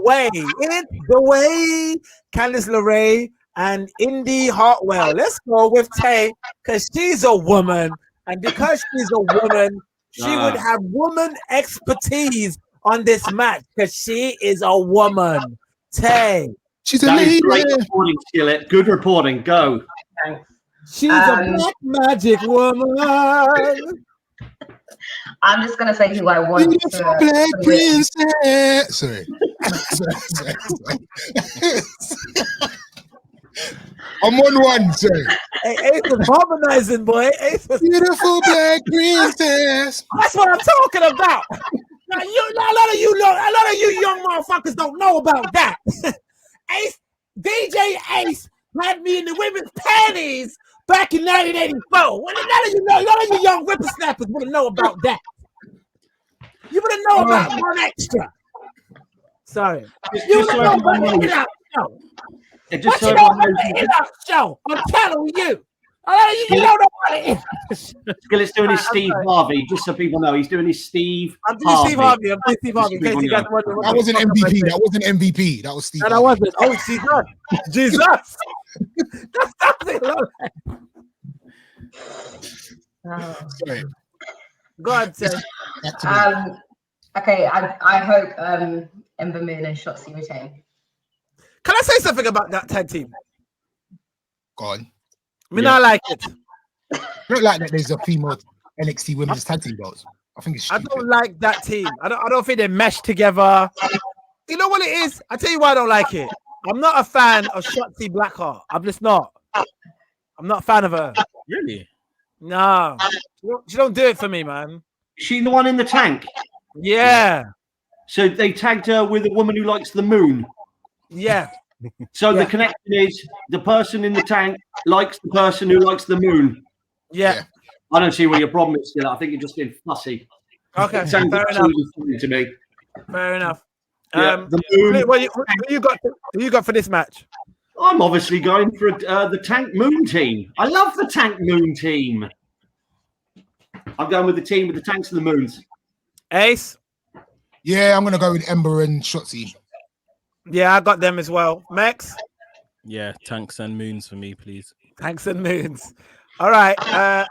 [SPEAKER 3] Way. It's The Way. Candice LeRae and Indy Hartwell. Let's go with Tay because she's a woman. And because she's a woman, she would have woman expertise on this match because she is a woman. Tay.
[SPEAKER 2] She's a lady.
[SPEAKER 1] Great reporting, Skillet. Good reporting. Go.
[SPEAKER 3] She's a black magic woman.
[SPEAKER 4] I'm just gonna say who I want.
[SPEAKER 2] Beautiful black princess. Sorry. I'm on one, sorry.
[SPEAKER 3] Hey, Ace was harmonizing, boy. Ace was
[SPEAKER 2] beautiful black princess.
[SPEAKER 3] That's what I'm talking about. Now, a lot of you young motherfuckers don't know about that. Ace, DJ Ace had me in the women's panties back in 1984. Well, none of you young whippersnappers would know about that. You would know about one extra. Sorry. You would know about the hit-out show. What you know about the hit-out show? I'm telling you. A lot of you know about it.
[SPEAKER 1] Skillet's doing his Steve Harvey, just so people know. He's doing his Steve
[SPEAKER 3] I'm doing Steve Harvey. In case you guys wonder.
[SPEAKER 2] That wasn't MVP. That wasn't MVP. That was Steve.
[SPEAKER 3] No, that wasn't. Oh, Jesus. Jesus.
[SPEAKER 2] Sorry.
[SPEAKER 3] Go ahead, Tay.
[SPEAKER 4] Okay, I hope Ember Moon and Shotzi retain.
[SPEAKER 3] Can I say something about that tag team?
[SPEAKER 2] Go on.
[SPEAKER 3] I mean, I like it.
[SPEAKER 2] I don't like that there's a female NXT women's tag team belts. I think it's stupid.
[SPEAKER 3] I don't like that team. I don't think they mesh together. You know what it is? I tell you why I don't like it. I'm not a fan of Shotzi Blackheart. I'm just not. I'm not a fan of her.
[SPEAKER 5] Really?
[SPEAKER 3] No. She don't do it for me, man.
[SPEAKER 1] She the one in the tank?
[SPEAKER 3] Yeah.
[SPEAKER 1] So they tagged her with a woman who likes the moon.
[SPEAKER 3] Yeah.
[SPEAKER 1] So the connection is the person in the tank likes the person who likes the moon.
[SPEAKER 3] Yeah.
[SPEAKER 1] I don't see where your problem is still. I think you're just being fussy.
[SPEAKER 3] Okay.
[SPEAKER 1] Sounds
[SPEAKER 3] Fair enough.
[SPEAKER 1] to me.
[SPEAKER 3] Fair enough. Who you got for this match?
[SPEAKER 1] I'm obviously going for the Tank Moon team. I love the Tank Moon team. I'm going with the team with the Tanks and the Moons.
[SPEAKER 3] Ace?
[SPEAKER 2] Yeah, I'm gonna go with Ember and Shotzi.
[SPEAKER 3] Yeah, I got them as well. Max?
[SPEAKER 5] Yeah, Tanks and Moons for me, please.
[SPEAKER 3] Tanks and Moons. All right.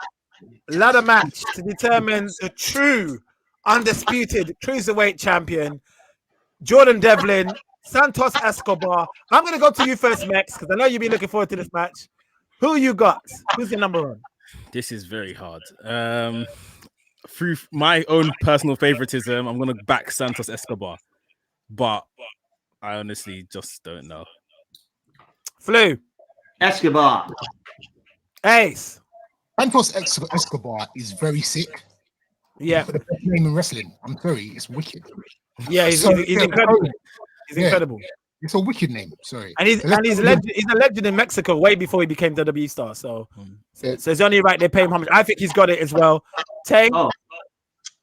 [SPEAKER 3] Ladder match to determine the true undisputed cruiserweight champion, Jordan Devlin, Santos Escobar. I'm going to go to you first, Max, because I know you've been looking forward to this match. Who you got? Who's your number one?
[SPEAKER 5] This is very hard. Through my own personal favoritism, I'm going to back Santos Escobar, but I honestly just don't know.
[SPEAKER 3] Flu.
[SPEAKER 1] Escobar.
[SPEAKER 3] Ace.
[SPEAKER 2] Santos Escobar is very sick.
[SPEAKER 3] Yeah.
[SPEAKER 2] For the best name in wrestling. I'm sorry, it's wicked.
[SPEAKER 3] Yeah, he's incredible. He's incredible.
[SPEAKER 2] It's a wicked name. Sorry.
[SPEAKER 3] And he's a legend in Mexico way before he became WWE star. So it's only right they pay him homage. I think he's got it as well. Tay?
[SPEAKER 1] Oh.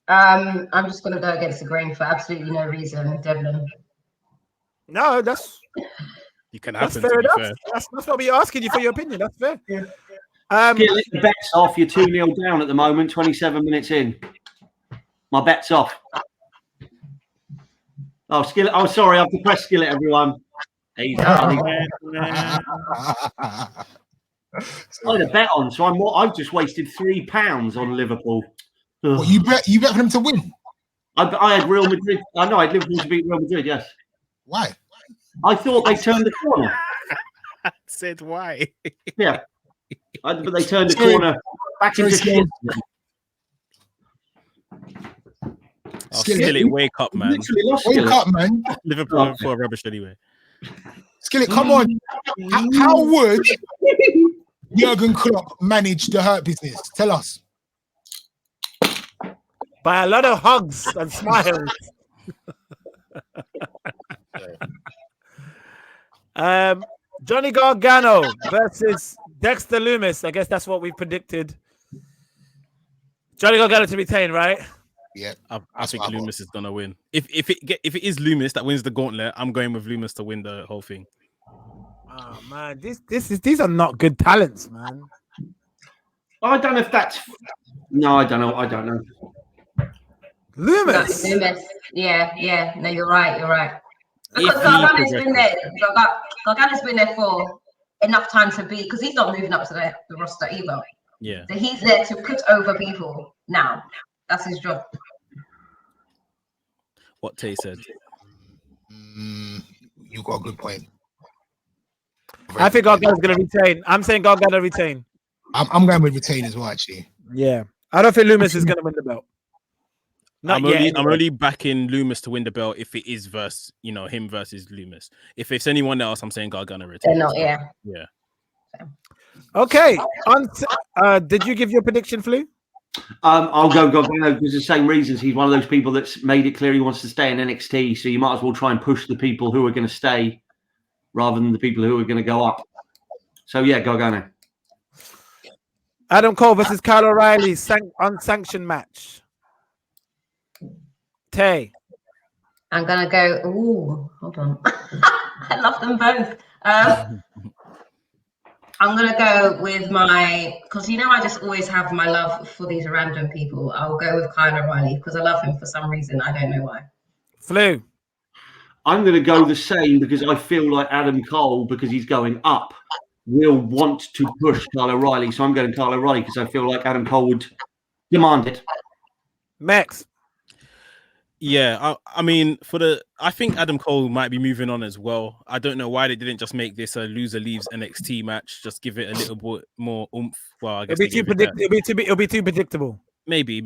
[SPEAKER 4] I'm just gonna go against the grain for absolutely no reason, Devlin.
[SPEAKER 3] No, that's
[SPEAKER 5] you can have
[SPEAKER 3] fair enough. That's what we're asking you for your opinion. That's fair.
[SPEAKER 4] Yeah.
[SPEAKER 1] Get the bets off. You're 2-0 down at the moment, 27 minutes in. My bet's off. Oh, Skillet. Oh, sorry. I've depressed Skillet, everyone. He's I had a bet on, so I've just wasted £3 on Liverpool.
[SPEAKER 2] What, you bet for them to win?
[SPEAKER 1] I had Real Madrid. I know I had Liverpool to beat Real Madrid. Yes.
[SPEAKER 2] Why?
[SPEAKER 1] I thought they turned the corner.
[SPEAKER 5] Said why?
[SPEAKER 1] Yeah. But they turned the corner back into shit.
[SPEAKER 5] Skillet, wake up, man.
[SPEAKER 2] Wake up, man.
[SPEAKER 5] Liverpool for rubbish anyway.
[SPEAKER 2] Skillet, come on. How would Jurgen Klopp manage the Hurt Business? Tell us.
[SPEAKER 3] By a lot of hugs and smiles. Johnny Gargano versus Dexter Lumis. I guess that's what we predicted. Johnny Gargano to retain, right?
[SPEAKER 2] Yeah,
[SPEAKER 5] I think Lumis is gonna win. If it is Lumis that wins the gauntlet, I'm going with Lumis to win the whole thing.
[SPEAKER 3] Oh man, these are not good talents, man.
[SPEAKER 1] I don't know if that's. No, I don't know.
[SPEAKER 3] Lumis.
[SPEAKER 4] Yeah. No, you're right. Because Gargano's been there. Gargano's been there for enough time to be, because he's not moving up to the roster either.
[SPEAKER 5] Yeah.
[SPEAKER 4] So he's there to put over people now. That's his job.
[SPEAKER 5] What Tay said.
[SPEAKER 2] You got a good point.
[SPEAKER 3] I think Gargano's going to retain. I'm saying Gargano retain.
[SPEAKER 2] I'm going with retain as well, actually.
[SPEAKER 3] Yeah. I don't think Lumis is going to win the belt.
[SPEAKER 5] I'm only backing Lumis to win the belt if it is him versus Lumis. If it's anyone else, I'm saying Gargano retain.
[SPEAKER 4] Yeah.
[SPEAKER 3] Okay. Did you give your prediction, Flu?
[SPEAKER 1] I'll go Gargano because the same reasons. He's one of those people that's made it clear he wants to stay in NXT. So you might as well try and push the people who are going to stay rather than the people who are going to go up. So yeah, Gargano.
[SPEAKER 3] Adam Cole versus Kyle O'Reilly, unsanctioned match. Tay.
[SPEAKER 4] I'm gonna go. Ooh, hold on. I love them both. I'm gonna go with because I just always have my love for these random people. I'll go with Kyle O'Reilly because I love him for some reason. I don't know why.
[SPEAKER 3] Flu.
[SPEAKER 1] I'm going to go the same because I feel like Adam Cole, because he's going up, will want to push Kyle O'Reilly. So I'm going Kyle O'Reilly because I feel like Adam Cole would demand it.
[SPEAKER 3] Max.
[SPEAKER 5] Yeah, I mean, I think Adam Cole might be moving on as well. I don't know why they didn't just make this a loser leaves NXT match. Just give it a little bit more oomph. Well, I guess
[SPEAKER 3] it'll be too predictable.
[SPEAKER 5] Maybe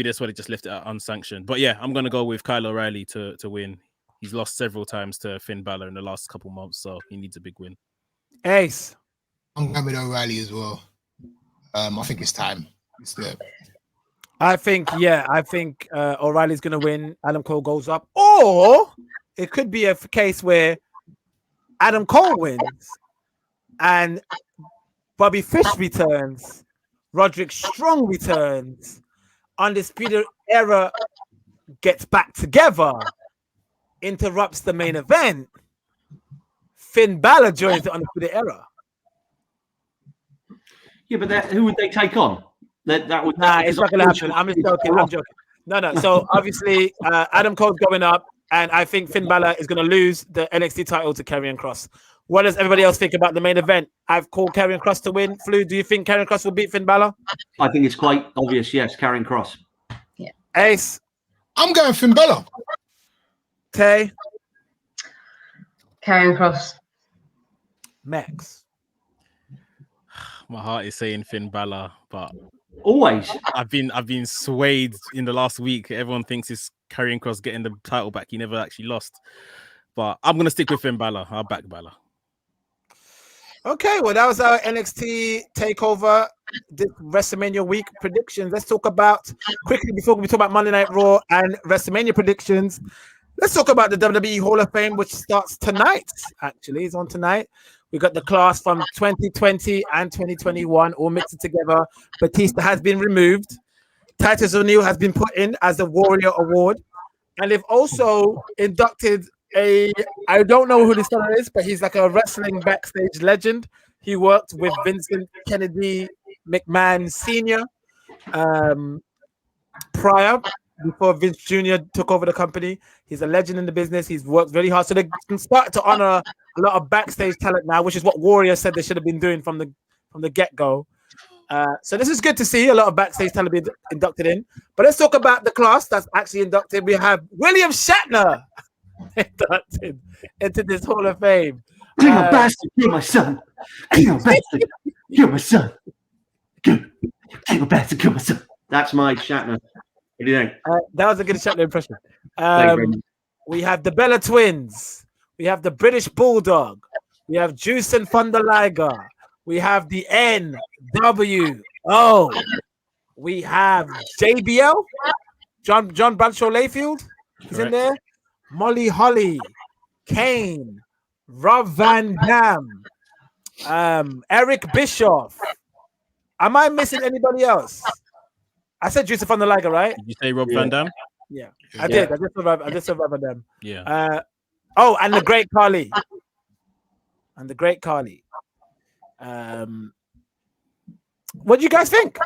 [SPEAKER 5] that's why they just left it unsanctioned. But yeah, I'm gonna go with Kyle O'Reilly to win. He's lost several times to Finn Balor in the last couple months, so he needs a big win.
[SPEAKER 3] Ace.
[SPEAKER 2] I'm going with O'Reilly as well. I think it's time. Let's do it.
[SPEAKER 3] I think O'Reilly's going to win. Adam Cole goes up. Or it could be a case where Adam Cole wins and Bobby Fish returns, Roderick Strong returns, Undisputed Era gets back together, interrupts the main event, Finn Balor joins the Undisputed Era.
[SPEAKER 1] Yeah, but who would they take on? That would
[SPEAKER 3] it's not going to happen. I'm just joking. I'm joking. No. So obviously, Adam Cole's going up, and I think Finn Balor is going to lose the NXT title to Karrion Kross. What does everybody else think about the main event? I've called Karrion Kross to win. Flu, do you think Karrion Kross will beat Finn Balor?
[SPEAKER 1] I think it's quite obvious. Yes, Karrion Kross.
[SPEAKER 4] Yeah.
[SPEAKER 3] Ace.
[SPEAKER 2] I'm going Finn Balor.
[SPEAKER 3] Tay.
[SPEAKER 4] Karrion Kross.
[SPEAKER 3] Max.
[SPEAKER 5] My heart is saying Finn Balor, but
[SPEAKER 1] Always.
[SPEAKER 5] I've been swayed in the last week. Everyone thinks it's Karrion Kross getting the title back. He never actually lost. But I'm gonna stick with Finn Balor. I'll back Balor.
[SPEAKER 3] Okay, well, that was our NXT Takeover this WrestleMania week predictions. Let's talk about quickly before we talk about Monday Night Raw and WrestleMania predictions. Let's talk about the WWE Hall of Fame, which starts tonight. Actually, it's on tonight. We got the class from 2020 and 2021 all mixed together. Batista has been removed. Titus O'Neil has been put in as the Warrior Award, and they've also inducted I don't know who this fella is, but he's like a wrestling backstage legend. He worked with Vincent Kennedy McMahon Sr. Prior, before Vince Jr. took over the company. He's a legend in the business. He's worked very hard. So they can start to honor a lot of backstage talent now, which is what Warrior said they should have been doing from the get-go. So this is good to see a lot of backstage talent being inducted in. But let's talk about the class that's actually inducted. We have William Shatner inducted into this Hall of Fame.
[SPEAKER 1] King of bastard, you're my son. King of bastard, you're my son. King of bastard, you're my son. That's my Shatner. What do you think?
[SPEAKER 3] That was a good Shatner impression. We have the Bella Twins. We have the British Bulldog. We have Juice and Thunder Liger. We have the NWO. We have JBL, John Bradshaw Layfield. He's in there. Molly Holly, Kane, Rob Van Dam, Eric Bischoff. Am I missing anybody else? I said Juice Thunder Liger, right?
[SPEAKER 5] Did you say Rob Van Dam?
[SPEAKER 3] Yeah, I did. I just said Rob Van Dam.
[SPEAKER 5] Yeah.
[SPEAKER 3] And the Great Khali. What do you guys think?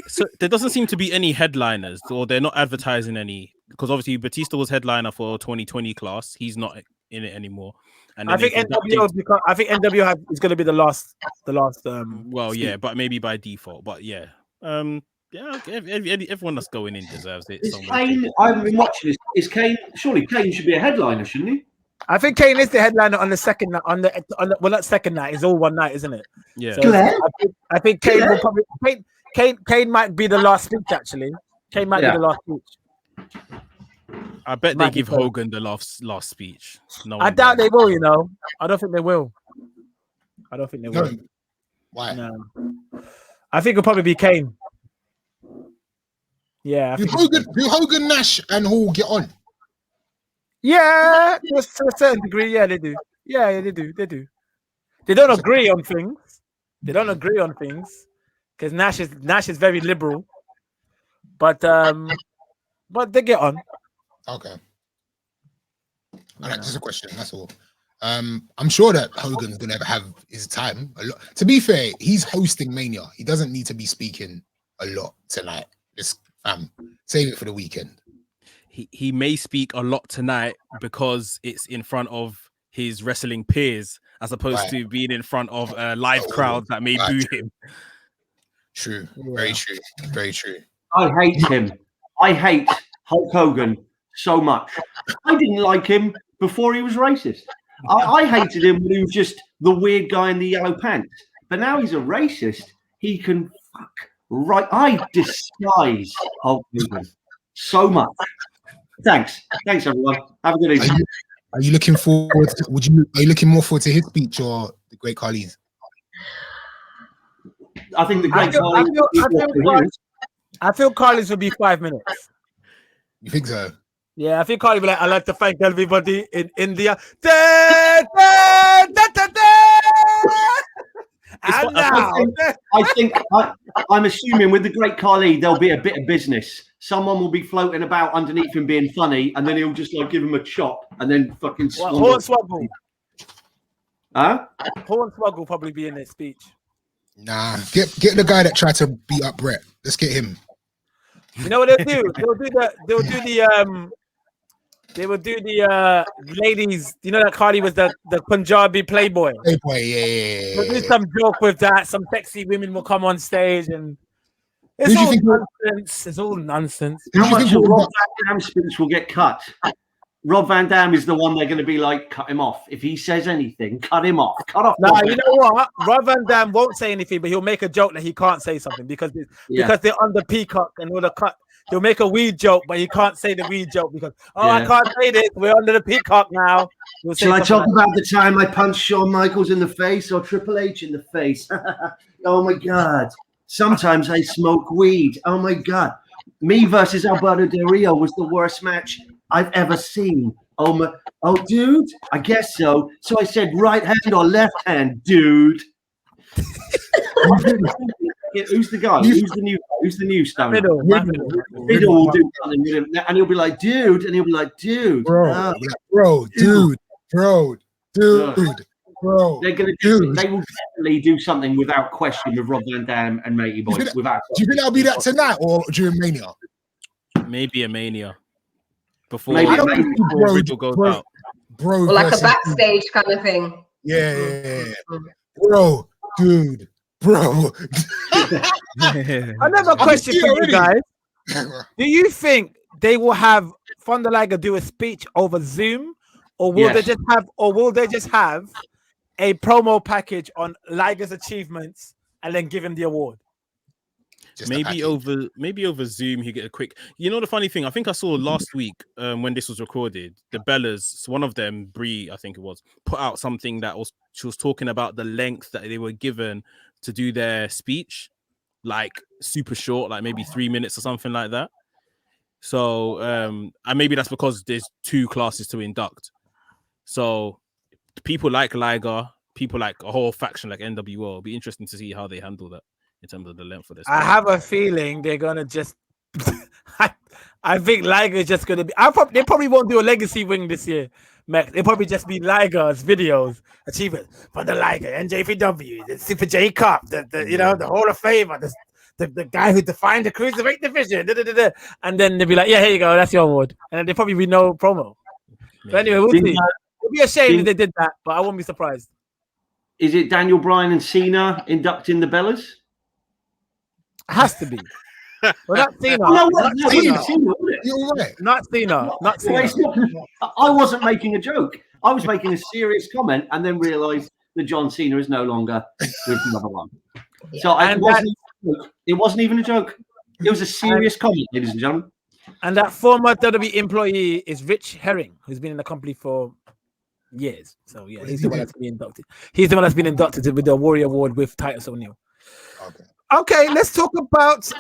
[SPEAKER 5] So there doesn't seem to be any headliners, or they're not advertising any, because obviously Batista was headliner for 2020 class. He's not in it anymore. And
[SPEAKER 3] I think NWO is going to be the last.
[SPEAKER 5] Well, yeah, but maybe by default. But yeah, everyone that's going in deserves it.
[SPEAKER 1] Is Kane? I haven't been watching this. Is Kane? Surely Kane should be a headliner, shouldn't he?
[SPEAKER 3] I think Kane is the headliner on the second night. Well, not second night. It's all one night, isn't it?
[SPEAKER 5] Yeah.
[SPEAKER 3] So I think Kane will probably. Kane might be the last speech. Actually, Kane might be the last speech.
[SPEAKER 5] I bet they give Hogan the last speech. No,
[SPEAKER 3] I doubt they will. I don't think they will.
[SPEAKER 2] Why?
[SPEAKER 3] No. I think it'll probably be Kane. Yeah.
[SPEAKER 2] Do Hogan, Nash, and Hall get on?
[SPEAKER 3] Yeah, to a certain degree. Yeah, they do. Yeah, they do. They don't agree on things. Because Nash is very liberal, but they get on.
[SPEAKER 2] Okay. Just a question. That's all. I'm sure that Hogan's gonna have his time a lot. To be fair, he's hosting Mania. He doesn't need to be speaking a lot tonight. Just save it for the weekend.
[SPEAKER 5] He may speak a lot tonight because it's in front of his wrestling peers, as opposed to being in front of a live crowd that may boo him.
[SPEAKER 2] True. Very true. Very true.
[SPEAKER 1] I hate him. I hate Hulk Hogan so much. I didn't like him before he was racist. I hated him when he was just the weird guy in the yellow pants. But now he's a racist. He can fuck right. I despise Hulk Hogan so much. Thanks, everyone. Have a good evening.
[SPEAKER 2] Are you looking forward? Are you looking more forward to his speech or the Great Khali's?
[SPEAKER 1] I think the Great Khali.
[SPEAKER 3] I feel Khali's will be 5 minutes.
[SPEAKER 2] You think so?
[SPEAKER 3] Yeah, I think Khali will be like, I'd like to thank everybody in India.
[SPEAKER 1] I'm assuming with the great Khali, there'll be a bit of business. Someone will be floating about underneath him being funny, and then he'll just like give him a chop and then fucking
[SPEAKER 3] Hornswoggle.
[SPEAKER 1] Huh?
[SPEAKER 3] Hornswoggle will probably be in their speech.
[SPEAKER 2] Nah, get the guy that tried to beat up Brett. Let's get him.
[SPEAKER 3] You know what they'll do? They will do the ladies. You know that Cardi was the Punjabi Playboy.
[SPEAKER 2] Yeah.
[SPEAKER 3] We'll do some joke with that. Some sexy women will come on stage, and it's
[SPEAKER 2] Who do you
[SPEAKER 3] all
[SPEAKER 2] think
[SPEAKER 3] nonsense. It's all nonsense.
[SPEAKER 1] How much of Rob Van Dam's speech will get cut? Rob Van Dam is the one they're going to be like, cut him off. If he says anything, cut him off. Cut off.
[SPEAKER 3] Nah, you know what? Rob Van Dam won't say anything, but he'll make a joke that he can't say something because they're under Peacock and all the cut. He'll make a weed joke, but he can't say the weed joke because I can't say this. We're under the Peacock now.
[SPEAKER 1] Shall I talk about the time I punched Shawn Michaels in the face or Triple H in the face? Oh my God. Sometimes I smoke weed. Oh my God. Me versus Alberto Del Rio was the worst match I've ever seen. Oh dude, I guess so. So I said right hand or left hand, dude. Who's the guy? Who's the new star?
[SPEAKER 3] Middle
[SPEAKER 1] will do something with him, and he'll be like, dude, and he'll be like, dude,
[SPEAKER 2] bro, dude.
[SPEAKER 1] They're gonna they will definitely do something without question with Rob Van Dam and Matey Boy. Do you
[SPEAKER 2] think that'll be that tonight or during Mania?
[SPEAKER 5] Maybe a Mania before
[SPEAKER 2] Riddle
[SPEAKER 5] goes out.
[SPEAKER 2] Bro,
[SPEAKER 4] or like a backstage kind of thing.
[SPEAKER 2] Yeah. Bro, dude, bro.
[SPEAKER 3] Another question for you guys. Do you think they will have Von der Liger do a speech over Zoom, or will they just have a promo package on Liger's achievements and then give him the award?
[SPEAKER 5] Maybe over Zoom he get a quick. You know the funny thing, I think I saw last week when this was recorded, the Bellas, one of them, Brie, I think it was, put out something she was talking about the length that they were given to do their speech, like super short, like maybe 3 minutes or something like that. So and maybe that's because there's 2 classes to induct. So people like Liger, people like a whole faction like NWO, it'll be interesting to see how they handle that in terms of the length of this.
[SPEAKER 3] I have a feeling they're gonna just. I think Liger is just gonna be. They probably won't do a legacy wing this year, Max. They'll probably just be Liger's videos, achievements for the Liger, NJPW, the Super J Cup, the Hall of Fame, the guy who defined the cruiserweight division, and then they'll be like, yeah, here you go, that's your award, and then there probably be no promo. But anyway, we'll see. It'd be a shame if they did that, but I won't be surprised.
[SPEAKER 1] Is it Daniel Bryan and Cena inducting the Bellas?
[SPEAKER 3] Has to be. Well, not Cena. Not Cena.
[SPEAKER 1] I wasn't making a joke. I was making a serious comment and then realised that John Cena is no longer with another one. So it wasn't even a joke. It was a serious comment, ladies and gentlemen.
[SPEAKER 3] And that former WWE employee is Rich Herring, who's been in the company for years. So yeah, he's the one that's been inducted. He's the one that's been inducted with the Warrior Award with Titus O'Neil. Okay, let's talk about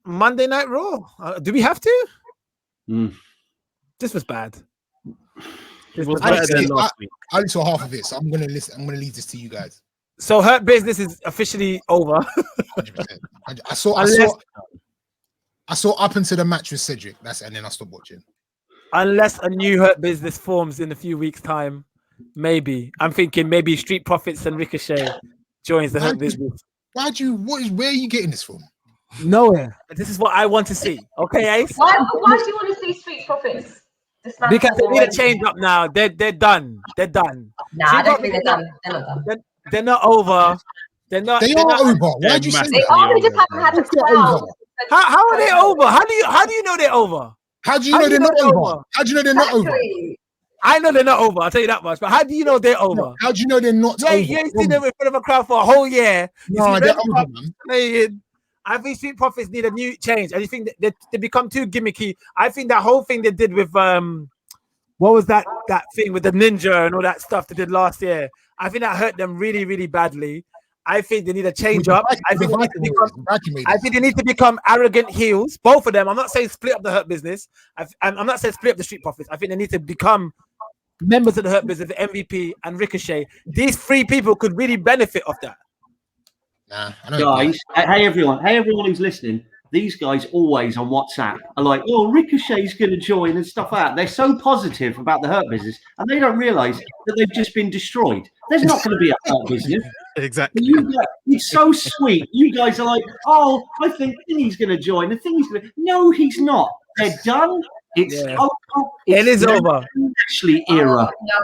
[SPEAKER 3] Monday Night Raw. Do we have to? This was bad.
[SPEAKER 2] I listened to half of it, so I'm gonna listen. I'm gonna leave this to you guys.
[SPEAKER 3] So Hurt Business is officially over.
[SPEAKER 2] 100%. I saw up into the match with Cedric. And then I stopped watching. Unless
[SPEAKER 3] a new Hurt Business forms in a few weeks' time, maybe. I'm thinking maybe Street Profits and Ricochet joins the Hurt Business.
[SPEAKER 2] Where are you getting this from?
[SPEAKER 3] Nowhere. This is what I want to see. Okay, Ace?
[SPEAKER 4] Why do you want to see Street Profits?
[SPEAKER 3] Because they need a change up now. They're done. They're done.
[SPEAKER 4] Nah, I don't think they're done. They're not done.
[SPEAKER 3] They're not over. They are
[SPEAKER 2] over. Why'd you say that?
[SPEAKER 4] They are. They just haven't had a crowd.
[SPEAKER 3] How are they over? How do you know they're over?
[SPEAKER 2] How do you know they're not over? How do you know they're not over?
[SPEAKER 3] I know they're not over. I'll tell you that much. But how do you know they're over?
[SPEAKER 2] How do you know they're not over?
[SPEAKER 3] You ain't seen them in front of a crowd for a whole year.
[SPEAKER 2] No, they're over,
[SPEAKER 3] man. I think Street Profits need a new change. I just think that they become too gimmicky. I think that whole thing they did with what was that thing with the ninja and all that stuff they did last year? I think that hurt them really, really badly. I think they need a change up. I think they need to become arrogant heels. Both of them. I'm not saying split up the Hurt Business. I'm not saying split up the Street Profits. I think they need to become members of the Hurt Business, the MVP and Ricochet. These 3 people could really benefit off that.
[SPEAKER 2] Nah, I don't
[SPEAKER 1] Guys, hey everyone who's listening. These guys always on WhatsApp are like, "Oh, Ricochet's going to join" and stuff like that. They're so positive about the Hurt Business, and they don't realise that they've just been destroyed. There's not going to be a Hurt Business.
[SPEAKER 5] Exactly.
[SPEAKER 1] It's so sweet. You guys are like, "Oh, I think Thingy's going to join." And Thingy's going to. No, he's not. They're done. It's over.
[SPEAKER 3] It is over.
[SPEAKER 1] Ashley era.
[SPEAKER 4] No,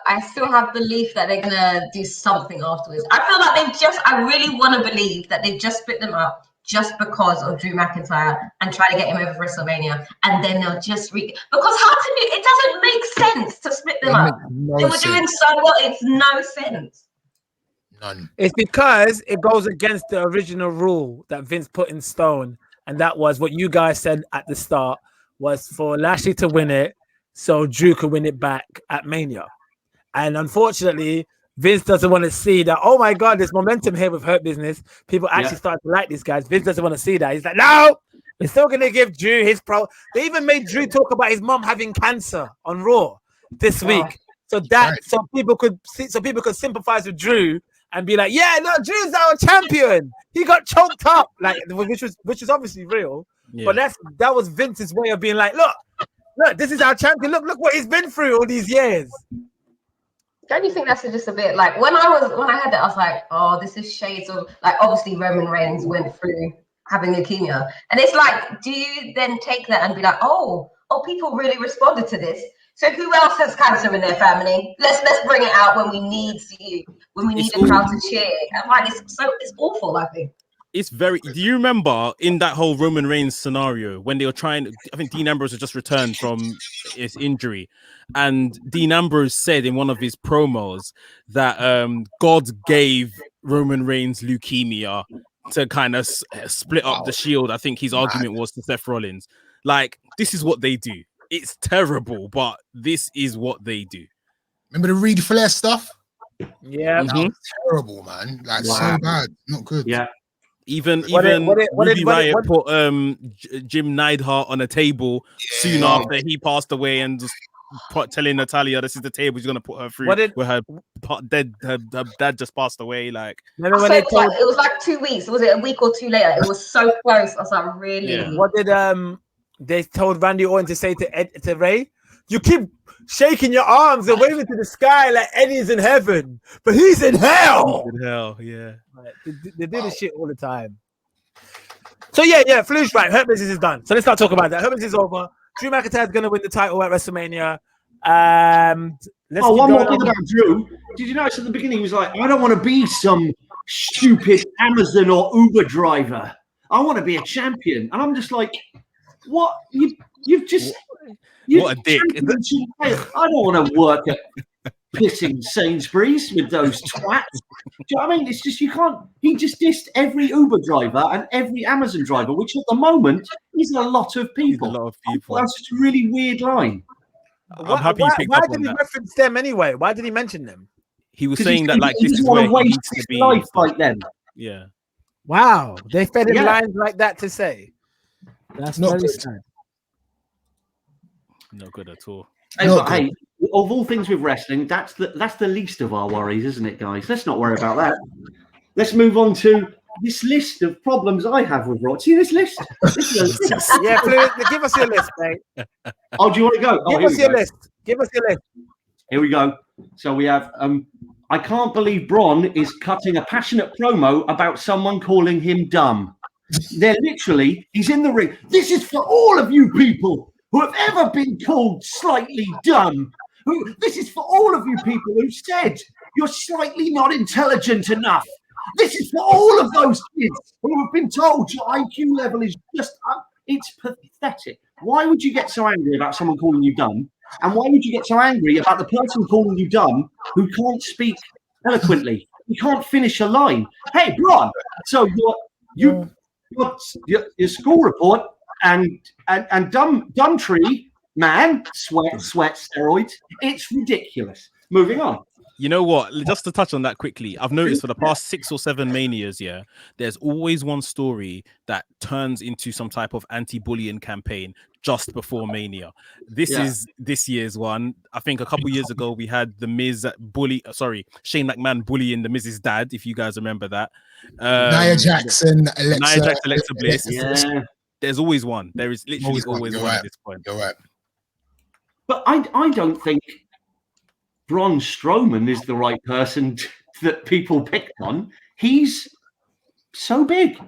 [SPEAKER 4] I still have belief that they're gonna do something afterwards. I feel like I really want to believe that they've just split them up just because of Drew McIntyre and try to get him over for WrestleMania, and then they'll just because how can you? It doesn't make sense to split them up. They were doing so well. It's no sense.
[SPEAKER 2] None.
[SPEAKER 3] It's because it goes against the original rule that Vince put in stone, and that was what you guys said at the start. Was for Lashley to win it so Drew could win it back at Mania. And unfortunately, Vince doesn't want to see that, oh my God, there's momentum here with Hurt Business. People actually start to like these guys. Vince doesn't want to see that. He's like, no, we're still going to give Drew his They even made Drew talk about his mom having cancer on Raw this week. So people could sympathize with Drew and be like, yeah, no, Drew's our champion. He got choked up, which was obviously real. Yeah. But that was Vince's way of being like, look, this is our champion. Look what he's been through all these years.
[SPEAKER 4] Don't you think that's just a bit like when I had that, I was like, oh, this is shades of like obviously Roman Reigns went through having leukemia. And it's like, do you then take that and be like, oh, people really responded to this. So who else has cancer in their family? Let's bring it out when we need a crowd to cheer. I'm like, it's awful, I think.
[SPEAKER 5] It's very. Do you remember in that whole Roman Reigns scenario when they were trying? I think Dean Ambrose had just returned from his injury, and Dean Ambrose said in one of his promos that God gave Roman Reigns leukemia to kind of split up the Shield. I think his argument was to Seth Rollins. Like, this is what they do. It's terrible, but this is what they do.
[SPEAKER 2] Remember the Reed Flair stuff?
[SPEAKER 3] Yeah,
[SPEAKER 2] that was terrible, man. Like so bad, not good.
[SPEAKER 1] Yeah.
[SPEAKER 5] Even Ruby Riott put Jim Neidhart on a table soon after he passed away and just telling Natalia this is the table he's gonna put her through. Where her dad just passed away. Like
[SPEAKER 4] it was like 2 weeks. Was it a week or two later? It was so close. I was like, really?
[SPEAKER 3] Yeah. What did they told Randy Orton to say to Ray? You keep shaking your arms and waving to the sky like Eddie's in heaven, but he's in hell.
[SPEAKER 5] He's in hell, yeah.
[SPEAKER 3] They do this shit all the time. So yeah, Flu's right. Hurt Business is done. So let's start talking about that. Hurt Business is over. Drew McIntyre is going to win the title at WrestleMania.
[SPEAKER 1] One more thing about Drew. Did you notice at the beginning he was like, I don't want to be some stupid Amazon or Uber driver. I want to be a champion. And I'm just like, what?
[SPEAKER 5] What a dick.
[SPEAKER 1] I don't want to work at pissing Sainsbury's with those twats. Do you know what I mean? It's just, you can't. He just dissed every Uber driver and every Amazon driver, which at the moment is a lot of people. That's just a really weird line.
[SPEAKER 5] I'm happy you picked up on that.
[SPEAKER 3] Why did he reference them anyway? Why did he mention them?
[SPEAKER 5] He was saying that like this is where he needs to be.
[SPEAKER 1] Life like them.
[SPEAKER 5] Yeah.
[SPEAKER 3] Wow. They fed him lines like that to say. That's
[SPEAKER 2] not
[SPEAKER 3] very
[SPEAKER 2] good.
[SPEAKER 3] sad.
[SPEAKER 5] Not good at all.
[SPEAKER 1] Hey, of all things with wrestling, that's the least of our worries, isn't it, guys? Let's not worry about that. Let's move on to this list of problems I have with Raw. See this list?
[SPEAKER 3] Yeah, please, give us your list, mate.
[SPEAKER 1] Oh, do you want to go?
[SPEAKER 3] Give us your list. Give us your list.
[SPEAKER 1] Here we go. So we have I can't believe Braun is cutting a passionate promo about someone calling him dumb. He's in the ring. This is for all of you people who have ever been called slightly dumb. This is for all of you people who said you're slightly not intelligent enough. This is for all of those kids who have been told your IQ level is just it's pathetic. Why would you get so angry about someone calling you dumb? And why would you get so angry about the person calling you dumb who can't speak eloquently? You can't finish a line. Hey, Braun, so your school report and Dumtree man sweat steroids. It's ridiculous. Moving on.
[SPEAKER 5] You know what? Just to touch on that quickly, I've noticed for the past 6 or 7 manias, there's always one story that turns into some type of anti-bullying campaign just before Mania. This is this year's one. I think a couple years ago we had the Miz Shane McMahon bullying the Miz's dad, if you guys remember that.
[SPEAKER 2] Nia Jackson,
[SPEAKER 5] Alexa Bliss.
[SPEAKER 1] Yeah.
[SPEAKER 5] There's always one. There is literally always one at this point.
[SPEAKER 2] You're right.
[SPEAKER 1] But I don't think Braun Strowman is the right person that people picked on. He's so big.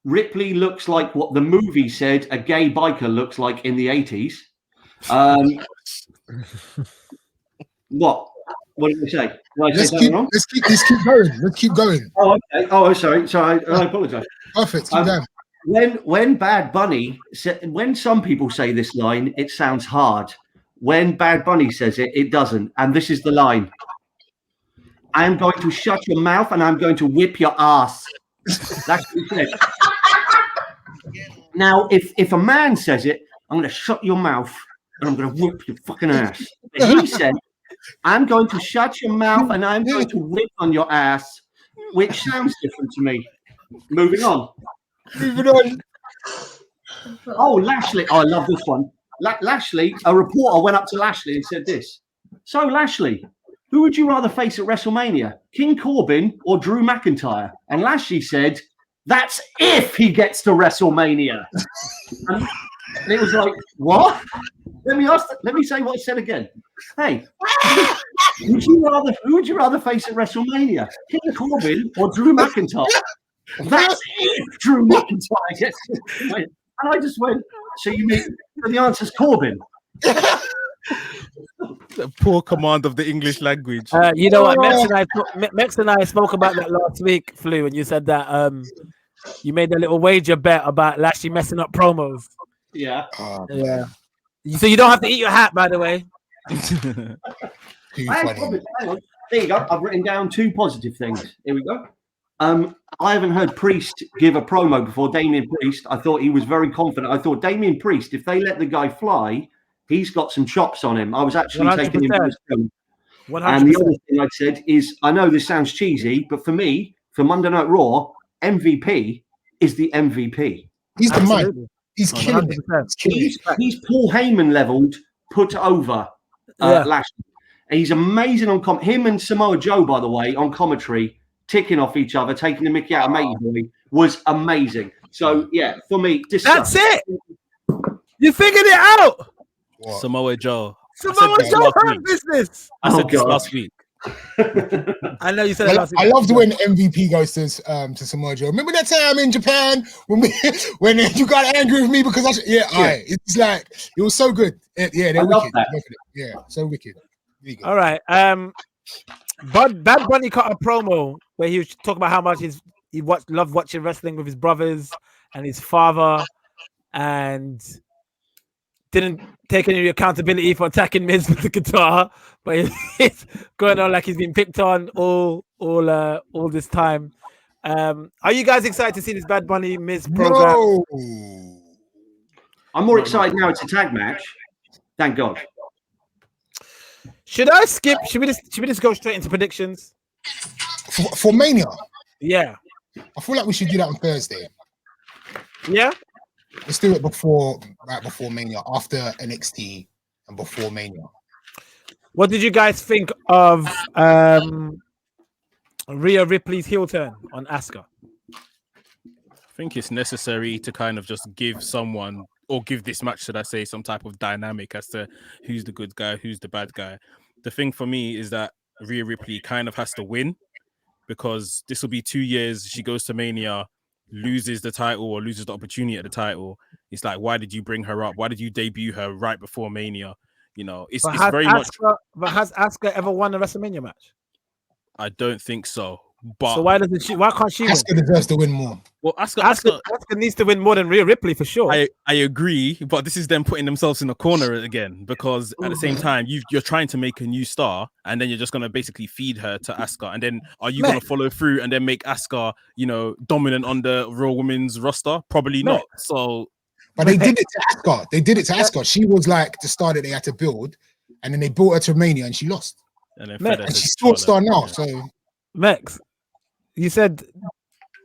[SPEAKER 1] Ripley looks like what the movie said a gay biker looks like in the 80s. What? What did I say? Did I
[SPEAKER 2] Let's
[SPEAKER 1] say
[SPEAKER 2] keep
[SPEAKER 1] wrong?
[SPEAKER 2] going. Let's keep going.
[SPEAKER 1] Oh, okay. Oh, sorry. I apologize.
[SPEAKER 2] Perfect. Keep going.
[SPEAKER 1] When Bad Bunny when some people say this line, it sounds hard. When Bad Bunny says it, it doesn't. And this is the line: "I am going to shut your mouth and I'm going to whip your ass." That's what he said. Now, if a man says it, "I'm going to shut your mouth and I'm going to whip your fucking ass." But he said, "I'm going to shut your mouth and I'm going to whip on your ass," which sounds different to me. Moving on. Oh, Lashley. Oh, I love this one. Lashley, a reporter went up to Lashley and said this: "So, Lashley, who would you rather face at WrestleMania, King Corbin or Drew McIntyre?" And Lashley said, "That's if he gets to WrestleMania." And it was like, what? Let me say what I said again. Hey, who would you rather face at WrestleMania, King Corbin or Drew McIntyre? That's if Drew McIntyre gets to win. And I just went, so you mean the answer's Corbin?
[SPEAKER 5] The poor command of the English language.
[SPEAKER 3] You know what? Mex and I spoke about that last week, Flu, and you said that you made a little wager bet about Lashley messing up promos.
[SPEAKER 1] Yeah.
[SPEAKER 3] Yeah. So you don't have to eat your hat, by the way.
[SPEAKER 1] Hang on. There you go. I've written down 2 positive things. Here we go. I haven't heard Priest give a promo before. Damian Priest. I thought he was very confident. I thought Damian Priest, if they let the guy fly, he's got some chops on him. I was actually 100%. Taking him to his film. 100%. And the other thing I said is, I know this sounds cheesy, but for me, for Monday Night Raw, MVP is the MVP.
[SPEAKER 2] He's the man. He's killing it.
[SPEAKER 1] He's Paul Heyman leveled, put over Lashley. And he's amazing on him and Samoa Joe, by the way, on commentary, ticking off each other, taking the mickey out of Matey Boy, was amazing. So, yeah, for me,
[SPEAKER 3] that's it. You figured it out.
[SPEAKER 5] What? Samoa Joe.
[SPEAKER 3] Samoa Joe hurt business.
[SPEAKER 5] I said this last week.
[SPEAKER 3] I know you said it last week.
[SPEAKER 2] I loved when MVP goes to Samoa Joe. Remember that time in Japan when you got angry with me because it's like it was so good. Yeah, they're wicked. Yeah, so wicked.
[SPEAKER 3] All right. Bad Bunny cut a promo where he was talking about how much he loved watching wrestling with his brothers and his father, and didn't take any accountability for attacking Miz with the guitar, but it's going on like he's been picked on all this time. Are you guys excited to see this Bad Bunny Miz program?
[SPEAKER 2] No.
[SPEAKER 1] I'm more excited now. It's a tag match. Thank God.
[SPEAKER 3] Should I skip? Should we just go straight into predictions
[SPEAKER 2] for Mania?
[SPEAKER 3] Yeah,
[SPEAKER 2] I feel like we should do that on Thursday.
[SPEAKER 3] Yeah,
[SPEAKER 2] let's do it before Mania, after NXT and before Mania.
[SPEAKER 3] What did you guys think of Rhea Ripley's heel turn on Asuka?
[SPEAKER 5] I think it's necessary to kind of just give someone, or give this match, should I say, some type of dynamic as to who's the good guy, who's the bad guy. The thing for me is that Rhea Ripley kind of has to win, because this will be 2 years. She goes to Mania, loses the title or loses the opportunity at the title. It's like, why did you bring her up? Why did you debut her right before Mania? You know, it's very much.
[SPEAKER 3] But has Asuka ever won a WrestleMania match?
[SPEAKER 5] I don't think so. But
[SPEAKER 3] so why can't she win?
[SPEAKER 2] Asuka deserves to win more.
[SPEAKER 5] Well, Asuka
[SPEAKER 3] needs to win more than Rhea Ripley for sure.
[SPEAKER 5] I agree, but this is them putting themselves in a corner again, because at the same time you're trying to make a new star, and then you're just gonna basically feed her to Asuka, and then are you gonna follow through and then make Asuka, dominant on the Raw Women's roster? Probably not. So
[SPEAKER 2] But they did it to Asuka. They did it to Asuka. She was like the star that they had to build, and then they built her to Mania, and she lost.
[SPEAKER 5] And then
[SPEAKER 3] Mate,
[SPEAKER 2] And she's still a star now.
[SPEAKER 5] Yeah.
[SPEAKER 2] So
[SPEAKER 3] Max, you said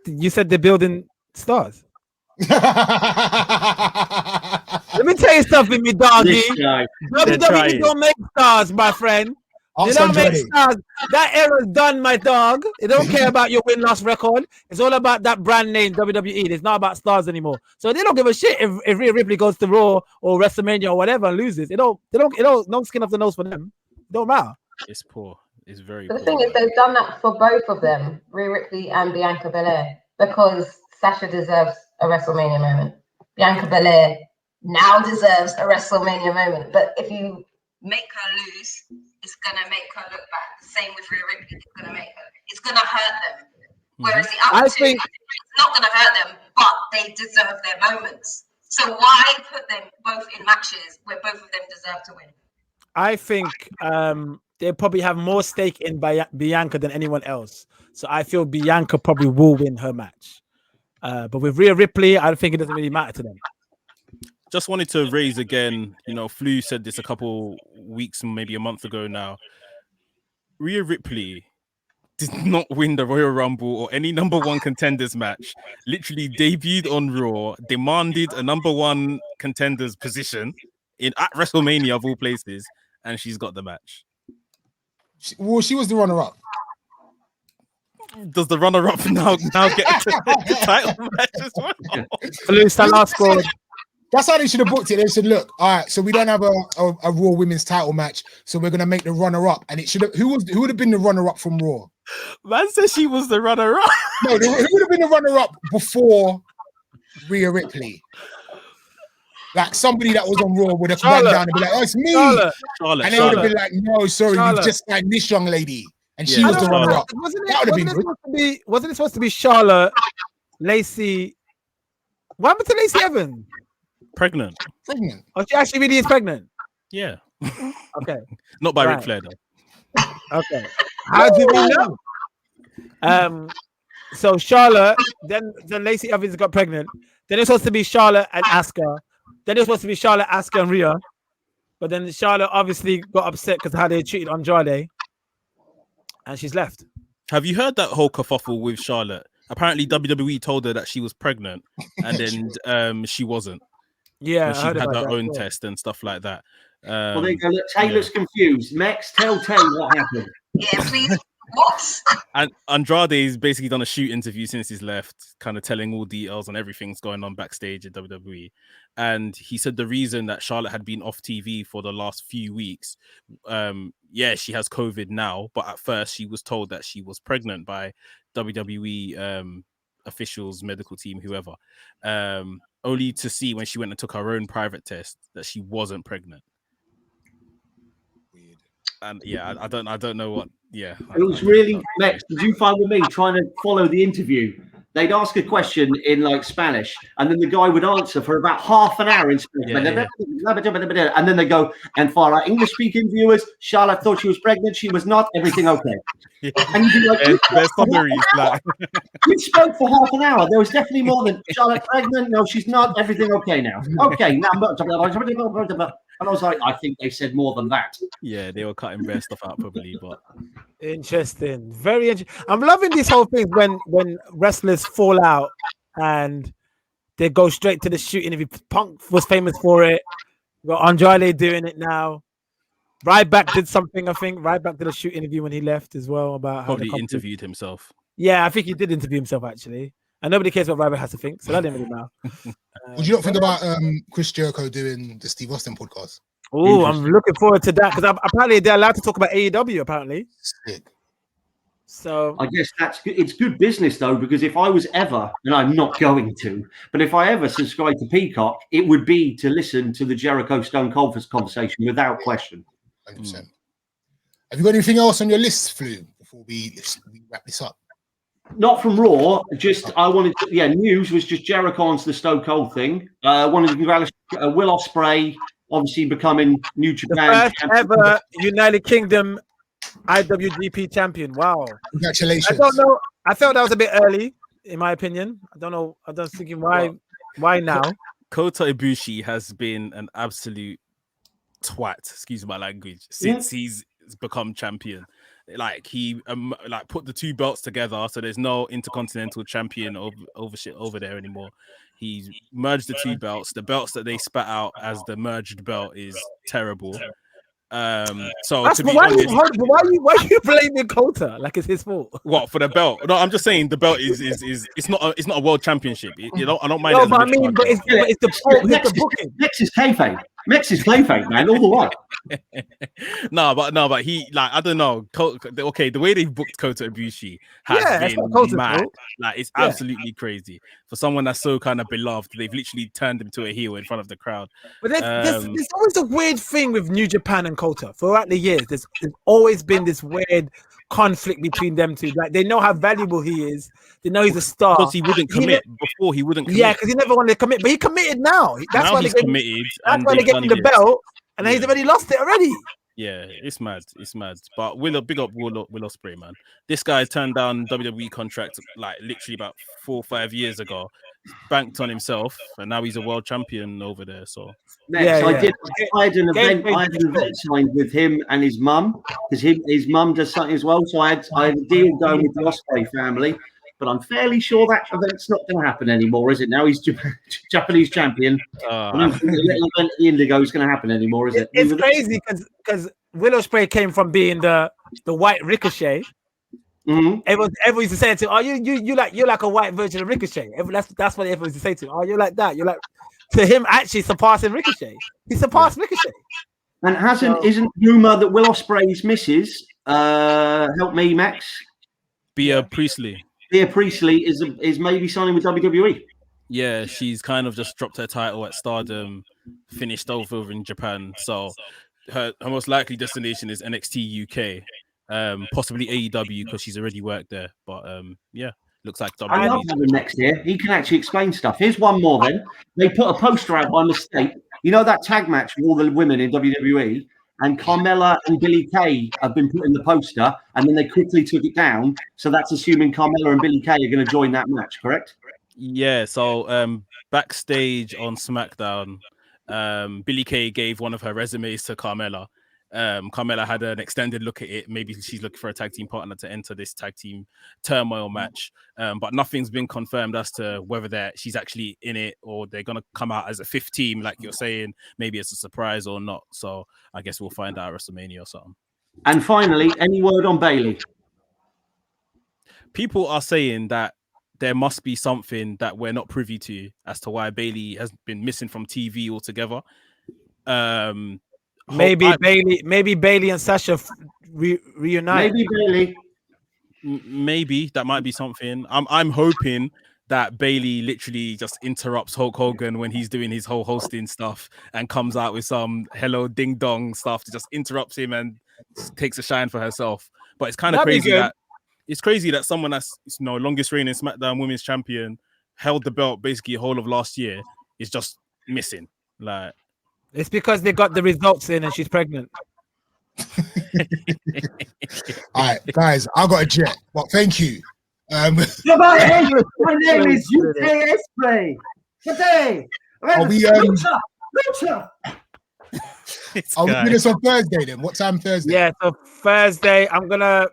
[SPEAKER 3] they're building stars. Let me tell you something, me doggy.
[SPEAKER 1] This guy.
[SPEAKER 3] WWE don't make stars, my friend. They don't make stars. That era's done, my dog. They don't care about your win-loss record. It's all about that brand name, WWE. It's not about stars anymore. So they don't give a shit if Rhea Ripley goes to Raw or WrestleMania or whatever and loses. It don't no skin off the nose for them. It don't matter.
[SPEAKER 5] It's poor. It's very
[SPEAKER 4] The
[SPEAKER 5] poor.
[SPEAKER 4] thing is, they've done that for both of them, Rhea Ripley and Bianca Belair, because Sasha deserves a WrestleMania moment. Bianca Belair now deserves a WrestleMania moment. But if you make her lose, it's gonna make her look bad. The same with Rhea Ripley. It's gonna hurt them. Whereas the other two, it's not gonna hurt them, but they deserve their moments. So why put them both in matches where both of them deserve to win?
[SPEAKER 3] I think they probably have more stake in Bianca than anyone else. So I feel Bianca probably will win her match. But with Rhea Ripley, I think it doesn't really matter to them.
[SPEAKER 5] Just wanted to raise again, Flu said this a couple weeks, maybe a month ago now. Rhea Ripley did not win the Royal Rumble or any number one contenders match. Literally debuted on Raw, demanded a number one contenders position at WrestleMania of all places, and she's got the match.
[SPEAKER 2] Well, she was the runner-up.
[SPEAKER 5] Does the runner-up now get the title match as well?
[SPEAKER 2] That's how they should have booked it. They said, look, all right, so we don't have a Raw women's title match, so we're going to make the runner-up. And it should have, who would have been the runner-up from Raw?
[SPEAKER 5] Man said she was the runner-up.
[SPEAKER 2] No, who would have been the runner-up before Rhea Ripley? Like somebody that was on Raw would have run down and be like, oh, it's me.
[SPEAKER 5] Charlotte.
[SPEAKER 2] And they would have been like, no, sorry, you've just signed this young lady. And she was the runner-up. That would have been good.
[SPEAKER 3] Wasn't it supposed to be Charlotte, Lacey? What happened to Lacey Evans?
[SPEAKER 5] Pregnant.
[SPEAKER 3] Oh, she actually really is pregnant?
[SPEAKER 5] Yeah.
[SPEAKER 3] Okay.
[SPEAKER 5] Not by Ric Flair, though.
[SPEAKER 3] Okay. How do we know? So Charlotte, then Lacey Evans got pregnant. Then it's supposed to be Charlotte and Asuka. Then it's supposed to be Charlotte, Asuka, and Rhea. But then Charlotte obviously got upset because how they treated Andrade. And she's left.
[SPEAKER 5] Have you heard that whole kerfuffle with Charlotte? Apparently WWE told her that she was pregnant and then she wasn't.
[SPEAKER 3] Yeah,
[SPEAKER 5] she had her own test and stuff like that.
[SPEAKER 1] Well, there you go. Look, Taylor's confused. Max, tell Tay what happened.
[SPEAKER 4] Yeah, please. What?
[SPEAKER 5] And Andrade's basically done a shoot interview since he's left, kind of telling all details on everything's going on backstage at WWE. And he said the reason that Charlotte had been off TV for the last few weeks, she has COVID now, but at first she was told that she was pregnant by WWE officials, medical team, whoever. Only to see when she went and took her own private test that she wasn't pregnant.
[SPEAKER 2] Weird.
[SPEAKER 5] And yeah, I don't know what. Yeah,
[SPEAKER 1] it was really Max. Did you find with me trying to follow the interview? They'd ask a question in like Spanish, and then the guy would answer for about half an hour in Spanish. And then they go, and for our English-speaking viewers, Charlotte thought she was pregnant. She was not. Everything okay? And you'd be like,
[SPEAKER 5] there's summaries.
[SPEAKER 1] We spoke for half an hour. There was definitely more than Charlotte pregnant. No, she's not. Everything okay now? Okay, now. And I was like, I think they said more than that.
[SPEAKER 5] Yeah, they were cutting their stuff out probably, but
[SPEAKER 3] interesting. Very interesting. I'm loving this whole thing when wrestlers fall out and they go straight to the shooting. If Punk was famous for it, we got Andrade doing it now. Ryback did something, I think. Ryback did a shoot interview when he left as well about how
[SPEAKER 5] probably interviewed himself.
[SPEAKER 3] Yeah, I think he did interview himself actually. And nobody cares what Ryback has to think, so that didn't really matter.
[SPEAKER 2] Would you not think about Chris Jericho doing the Steve Austin podcast?
[SPEAKER 3] Oh, I'm looking forward to that because apparently they're allowed to talk about AEW. Apparently,
[SPEAKER 2] sick.
[SPEAKER 1] So I guess it's good business though, because if I was ever, and I'm not going to, but if I ever subscribe to Peacock, it would be to listen to the Jericho Stone Cold conversation without question.
[SPEAKER 2] 100%. Have you got anything else on your list, Flu, before we wrap this up?
[SPEAKER 1] Not from Raw. Just I wanted to, news was just Jericho onto the Stone Cold thing. Wanted to congratulate Will Ospreay, obviously becoming New Japan
[SPEAKER 3] the first ever United Kingdom IWGP champion. Wow!
[SPEAKER 2] Congratulations.
[SPEAKER 3] I don't know. I felt that was a bit early, in my opinion. I don't know. I was thinking why now?
[SPEAKER 5] Kota Ibushi has been an absolute twat, excuse my language, since he's become champion. Like he like put the two belts together, so there's no intercontinental champion over there anymore. He's merged the two belts. The belts that they spat out as the merged belt is terrible. So
[SPEAKER 3] That's
[SPEAKER 5] to be
[SPEAKER 3] why
[SPEAKER 5] honest,
[SPEAKER 3] why are you blaming Kota like it's his fault?
[SPEAKER 5] what for the belt? No, I'm just saying the belt is it's not a world championship. I don't mind.
[SPEAKER 3] No, but I mean, but it's the booking.
[SPEAKER 1] Next is kayfabe. Next is kayfabe, man. All the way.
[SPEAKER 5] no, but he like I don't know. Okay, the way they booked Kota Ibushi has been mad. Like it's absolutely crazy for someone that's so kind of beloved. They've literally turned him to a heel in front of the crowd.
[SPEAKER 3] But there's always a weird thing with New Japan and Kota throughout the years. There's always been this weird conflict between them two. Like they know how valuable he is. They know he's a star.
[SPEAKER 5] Because he wouldn't commit before. He wouldn't commit.
[SPEAKER 3] Yeah, because he never wanted to commit, but he committed now. That's why
[SPEAKER 5] he's committed.
[SPEAKER 3] That's why they gave him the belt, and he's already lost it already.
[SPEAKER 5] Yeah, it's mad. It's mad. But big up Will Ospreay, man. This guy turned down WWE contract like literally about 4 or 5 years ago, banked on himself, and now he's a world champion over there. So
[SPEAKER 1] I had an event signed with him and his mum, because his mum does something as well. So I had a deal going with the Ospreay family, but I'm fairly sure that event's not going to happen anymore, is it? Now he's Japanese champion. I don't think the little event at the Indigo is going to happen anymore, is it?
[SPEAKER 3] It's crazy because Will Ospreay came from being the white Ricochet. Mm-hmm. Everyone used to say to him, "Oh, you're like a white version of Ricochet." That's what everyone used to say to him. "Oh, you're like that. You're like," to him actually surpassing Ricochet. He surpassed Ricochet.
[SPEAKER 1] And isn't rumor that Will Ospreay's missus, help me, Max,
[SPEAKER 5] Bea Priestley.
[SPEAKER 1] Bea Priestley is maybe signing with WWE.
[SPEAKER 5] Yeah, she's kind of just dropped her title at Stardom, finished over in Japan. So her most likely destination is NXT UK, possibly AEW because she's already worked there. But yeah, looks like WWE.
[SPEAKER 1] I love having next year. He can actually explain stuff. Here's one more then. They put a poster out by mistake. You know that tag match with all the women in WWE? And Carmella and Billie Kay have been put in the poster, and then they quickly took it down. So that's assuming Carmella and Billie Kay are going to join that match, correct?
[SPEAKER 5] Yeah. So backstage on SmackDown, Billie Kay gave one of her resumes to Carmella. Carmella had an extended look at it. Maybe she's looking for a tag team partner to enter this tag team turmoil match. But nothing's been confirmed as to whether she's actually in it or they're going to come out as a fifth team, like you're saying. Maybe it's a surprise or not. So I guess we'll find out at WrestleMania or something.
[SPEAKER 1] And finally, any word on Bayley?
[SPEAKER 5] People are saying that there must be something that we're not privy to as to why Bayley has been missing from TV altogether.
[SPEAKER 3] Maybe Bayley and Sasha reunite.
[SPEAKER 1] Maybe Bayley.
[SPEAKER 5] Maybe that might be something. I'm hoping that Bayley literally just interrupts Hulk Hogan when he's doing his whole hosting stuff and comes out with some hello ding dong stuff to just interrupts him and takes a shine for herself. But it's kind of crazy that someone that's longest reigning SmackDown Women's Champion, held the belt basically the whole of last year, is just missing. Like,
[SPEAKER 3] it's because they got the results in and she's pregnant.
[SPEAKER 2] All right, guys, I got a jet, but thank you.
[SPEAKER 1] My name is UK Ospreay. Today,
[SPEAKER 2] are we
[SPEAKER 1] Lucha.
[SPEAKER 2] Are we doing this on Thursday then? What time Thursday?
[SPEAKER 3] Yeah, so Thursday I'm gonna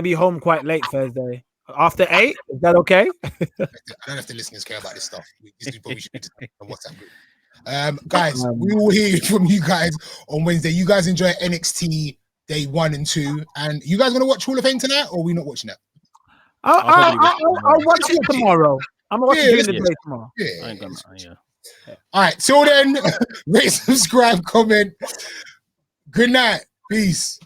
[SPEAKER 3] be home quite late Thursday. After 8, is that okay?
[SPEAKER 2] I don't know if the listeners care about this stuff. This probably should be on WhatsApp group. Guys, we will hear from you guys on Wednesday. You guys enjoy NXT Day 1 and 2, and you guys gonna watch Hall of Fame tonight, or are we not watching that?
[SPEAKER 3] I'll watch it tomorrow. I'm gonna watch it during the day tomorrow.
[SPEAKER 2] Yeah. All right. Till then, rate, subscribe, comment. Good night. Peace.